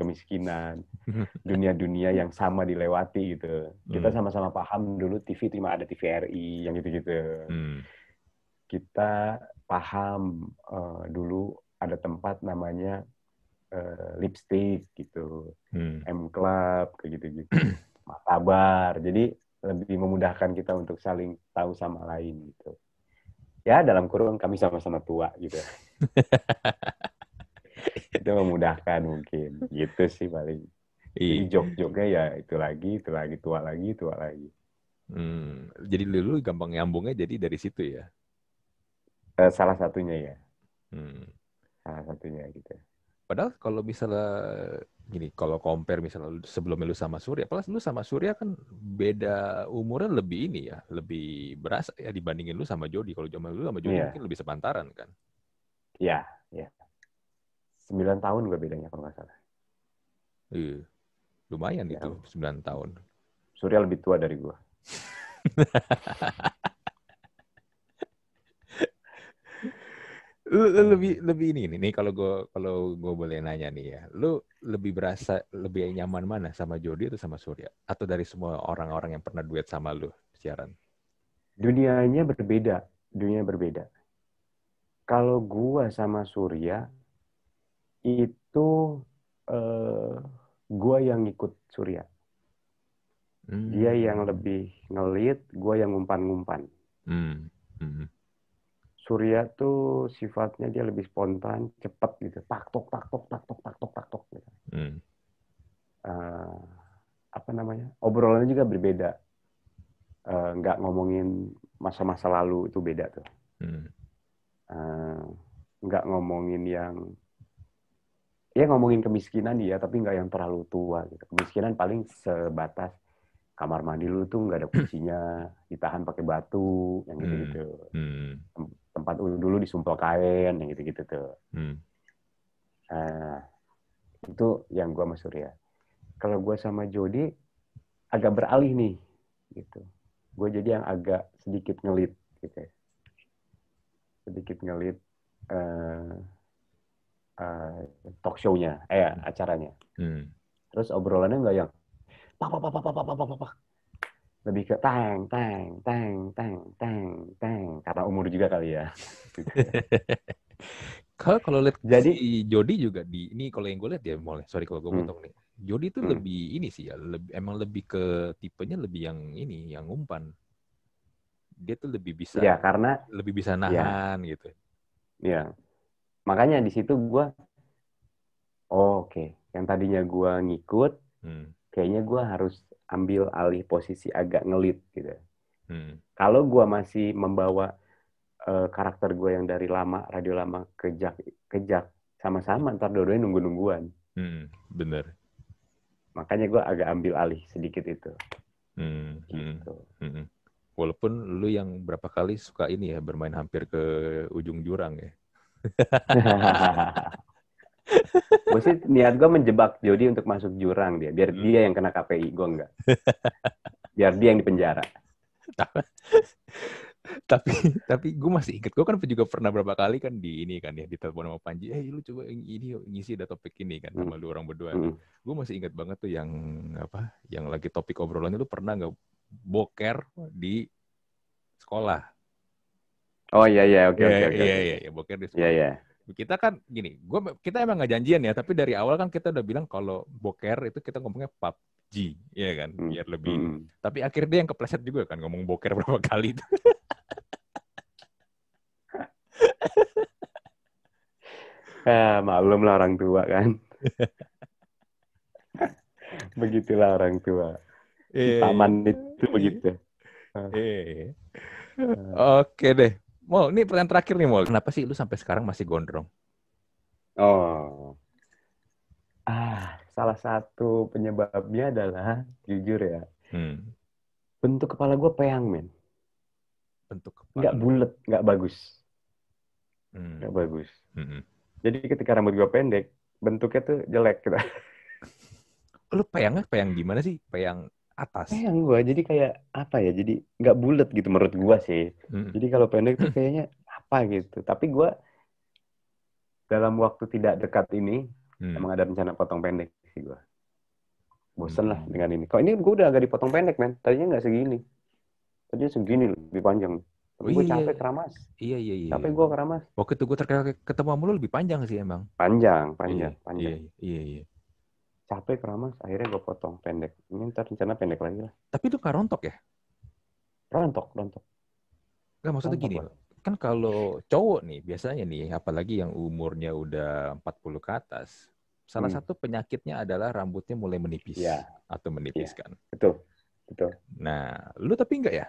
dunia-dunia yang sama dilewati gitu. Kita sama-sama paham dulu TV itu ada TVRI yang gitu-gitu. Kita paham dulu ada tempat namanya Lipstick gitu, M-Club kayak gitu-gitu, Martabar. Jadi lebih memudahkan kita untuk saling tahu sama lain gitu. Ya dalam kurung kami sama-sama tua gitu. Itu memudahkan mungkin. Gitu sih paling. Jadi jok-joknya ya itu lagi, tua lagi. Jadi dulu gampang nyambungnya jadi dari situ ya? Salah satunya ya. Salah satunya gitu. Padahal kalau misalnya gini, kalau compare misalnya sebelumnya lu sama Surya, plus lu sama Surya kan beda umurnya lebih ini ya, lebih berasa ya dibandingin lu sama Jody. Kalau zaman lu sama Jody mungkin lebih sepantaran kan? Iya. 9 tahun gue bedanya kalau nggak salah. Lumayan itu 9 tahun. Surya lebih tua dari gue. Lu lebih ini nih kalau gue boleh nanya nih ya, lu lebih berasa lebih nyaman mana sama Jody atau sama Surya, atau dari semua orang-orang yang pernah duet sama lu siaran? Dunianya berbeda. Kalau gue sama Surya itu gue yang ngikut Surya. Dia yang lebih ngelit, gue yang ngumpan-ngumpan. Surya tuh sifatnya dia lebih spontan, cepat gitu, tak tok gitu. Apa namanya? Obrolannya juga berbeda. Nggak ngomongin masa-masa lalu, itu beda tuh. Nggak ngomongin yang ya ngomongin kemiskinan dia, tapi nggak yang terlalu tua gitu. Kemiskinan paling sebatas kamar mandi lu tuh nggak ada kuncinya, ditahan pakai batu, yang gitu-gitu. tempat dulu disumpel kain, yang gitu-gitu tuh. Itu yang gue sama Surya. Kalau gue sama Jody agak beralih nih, gitu. Gue jadi yang agak sedikit ngelit, gitu. Sedikit ngelit talk show-nya, acaranya. Terus obrolannya nggak yang pak. Lebih ke tang, karena umur juga kali ya. Kalau lihat Jadi si Jody juga ini kalau yang gue lihat ya, sorry kalau gue potong nih. Jody itu lebih ini sih ya, emang lebih ke tipenya lebih yang ini, yang umpan. Dia tuh lebih bisa ya karena nahan gitu. Ya. Makanya di situ gue oke. Yang tadinya gue ngikut, kayaknya gue harus ambil alih posisi agak ngelit gitu. Kalau gue masih membawa karakter gue yang dari radio lama ke Jak sama-sama, ntar dua-duanya nunggu-nungguan. Bener. Makanya gue agak ambil alih sedikit itu. Gitu. Walaupun lu yang berapa kali suka ini ya, bermain hampir ke ujung jurang ya. Gue sih niat gue menjebak Jody untuk masuk jurang dia, biar dia yang kena KPI, gue enggak. Biar dia yang dipenjara. tapi gue masih inget, gue kan juga pernah berapa kali kan di ini kan ya, ditelepon sama Panji, lu coba ini ngisi ada topik ini kan sama lu orang berdua. Gue masih inget banget tuh yang yang lagi topik obrolannya, lu pernah nggak boker di sekolah? Oh iya, oke. Iya, boker di sekolah. Iya. Kita kan gini, kita emang nggak janjian ya, tapi dari awal kan kita udah bilang kalau boker itu kita ngomongnya PUBG, ya kan, biar lebih. Tapi akhirnya dia yang kepleset juga kan ngomong boker berapa kali itu. Maklum lah orang tua kan. Begitulah orang tua. Taman itu begitu. Oke deh. Mol, ini pertanyaan terakhir nih, Mol. Kenapa sih lu sampai sekarang masih gondrong? Salah satu penyebabnya adalah, jujur ya, bentuk kepala gue peyang, men. Bentuk kepala. Nggak bulet, nggak bagus. Nggak bagus. Jadi ketika rambut gue pendek, bentuknya tuh jelek gitu. Lu peyangnya peyang gimana sih? Peyang atas? Peyang gue, jadi kayak apa ya? Jadi nggak bulet gitu menurut gue sih. Jadi kalau pendek tuh kayaknya apa gitu. Tapi gue dalam waktu tidak dekat ini, emang ada rencana potong pendek sih gue. Bosen lah dengan ini. Kok ini gue udah agak dipotong pendek, men. Tadinya nggak segini. Tadinya segini lebih panjang. Tapi gue capek keramas. Iya. Capek gue keramas. Waktu itu gue ketemu sama lu lebih panjang sih emang. Panjang. Iya. Capek keramas, akhirnya gue potong pendek. Ini ntar rencana pendek lagi lah. Tapi itu nggak rontok ya? Rontok. Nggak, maksudnya gini. Kan kalau cowok nih, biasanya nih, apalagi yang umurnya udah 40 ke atas, salah satu penyakitnya adalah rambutnya mulai menipis. Atau menipis kan. Betul. Nah, lu tapi enggak ya?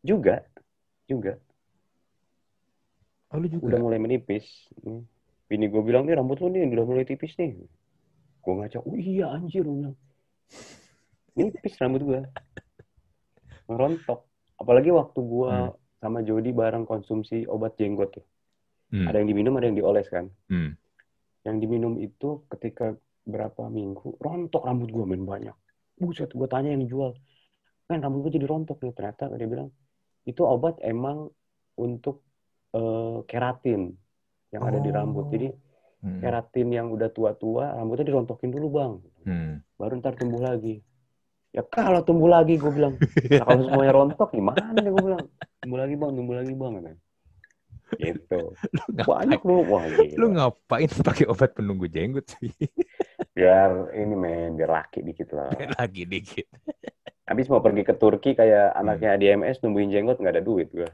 Juga. Oh, lu juga? Udah mulai menipis. Bini gue bilang, nih rambut lu nih udah mulai tipis nih. Gue ngaca, iya anjir. Nipis rambut gue. Ngerontok. Apalagi waktu gue sama Jody bareng konsumsi obat jenggot tuh. Ada yang diminum, ada yang dioles kan. Yang diminum itu ketika berapa minggu, rontok rambut gue main banyak. Buset, gue tanya yang jual. Kan rambut gue jadi rontok nih. Ternyata dia bilang, itu obat emang untuk keratin yang ada di rambut. Jadi keratin yang udah tua-tua, rambutnya dirontokin dulu, Bang. Baru ntar tumbuh lagi. Ya kalau tumbuh lagi, gue bilang. Nah, kalau semuanya rontok, gimana nih, gue bilang. Tumbuh lagi, Bang. Gitu. Banyak lu. Wah, gila. Lu ngapain pakai obat penunggu jenggot sih? Biar ini, men. Biar laki dikit lah. Biar laki dikit. Habis mau pergi ke Turki kayak anaknya DMS numbuhin jenggot, nggak ada duit gue.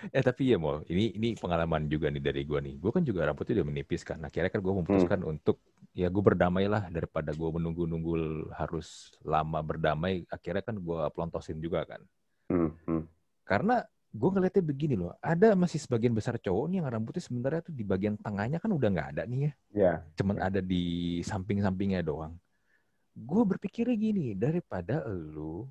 Tapi ya Mol, ini pengalaman juga nih dari gue nih. Gue kan juga rambutnya udah menipis kan. Akhirnya kan gue memutuskan untuk ya gue berdamai lah daripada gue menunggu harus lama berdamai. Akhirnya kan gue pelontosin juga kan. Karena gue ngeliatnya begini loh, ada masih sebagian besar cowok nih yang rambutnya sebenarnya tuh di bagian tengahnya kan udah nggak ada nih ya. Cuman ada di samping-sampingnya doang. Gue berpikirnya gini, daripada lu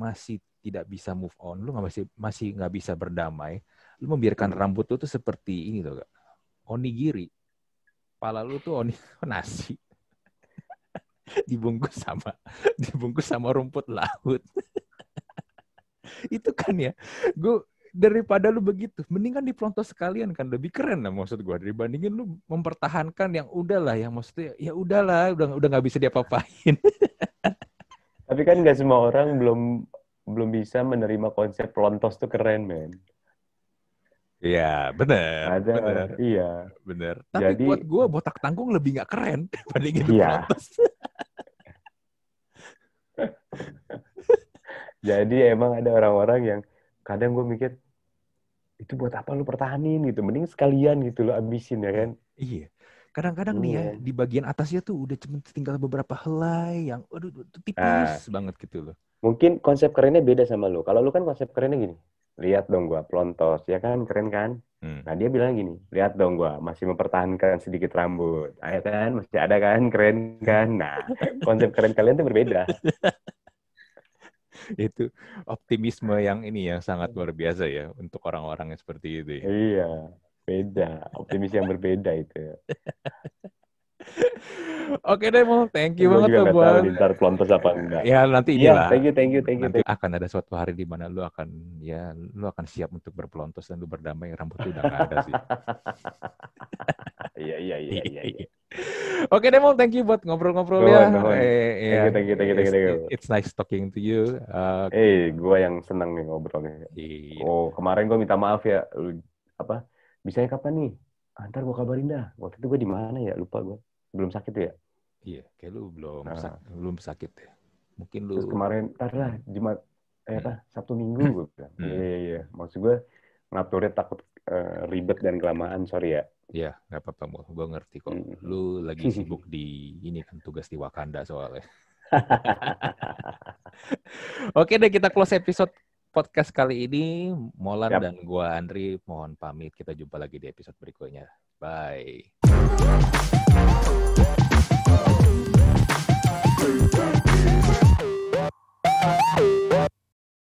masih tidak bisa move on, lu masih nggak bisa berdamai, lu membiarkan rambut lu tuh seperti ini tuh, gak? Onigiri. Kepala lu tuh nasi. dibungkus sama rumput laut. Itu kan ya, gue daripada lu begitu, mendingan dipelontos sekalian kan, lebih keren lah maksud gue, dibandingin lu mempertahankan yang udahlah, yang maksudnya ya udahlah, udah nggak bisa diapa-apain. Tapi kan nggak semua orang belum bisa menerima konsep pelontos tuh keren, men. Iya, benar. Iya. Benar. Tapi jadi, buat gue botak tanggung lebih nggak keren dibandingin iya. pelontos. Jadi emang ada orang-orang yang kadang gue mikir, itu buat apa lu pertahanin gitu, mending sekalian gitu lu abisin ya kan. Iya. Kadang-kadang nih ya, di bagian atasnya tuh udah cuma tinggal beberapa helai yang aduh tipis banget gitu loh. Mungkin konsep kerennya beda sama lu. Kalau lu kan konsep kerennya gini, lihat dong gua pelontos, ya kan, keren kan? Nah dia bilang gini, lihat dong gua masih mempertahankan sedikit rambut, ya kan, masih ada kan, keren kan? Nah konsep keren kalian tuh berbeda. Itu optimisme yang ini yang sangat luar biasa ya untuk orang-orang yang seperti itu ya. Iya, beda, optimis yang berbeda itu. Oke deh, Mo. Thank you banget tuh buat ntar pelontos apa enggak. Ya nanti inilah. Thank you. Nanti akan ada suatu hari di mana lu akan siap untuk berpelontos dan lu berdamai, rambut lu udah nggak ada sih. Iya. Oke deh, Mo. Thank you buat ngobrol-ngobrol ya. Thank you. It's nice talking to you. Gue yang senang nih ngobrolnya. Oh, kemarin gue minta maaf ya. Bisanya kapan nih? Ntar gue kabarin dah. Waktu itu gue di mana ya? Lupa gue. Belum sakit ya? Iya, kayak lu belum sakit ya. Mungkin lu. Terus kemarin, ntar lah Jumat, Sabtu Minggu gue bilang. Iya. Maksud gue ngaturnya takut ribet dan kelamaan, sorry ya. Iya, nggak apa-apa, Mo. Gue ngerti kok. Lu lagi sibuk di ini kan, tugas di Wakanda soalnya. Oke deh, kita close episode podcast kali ini. Molan dan gua Andri mohon pamit. Kita jumpa lagi di episode berikutnya. Bye.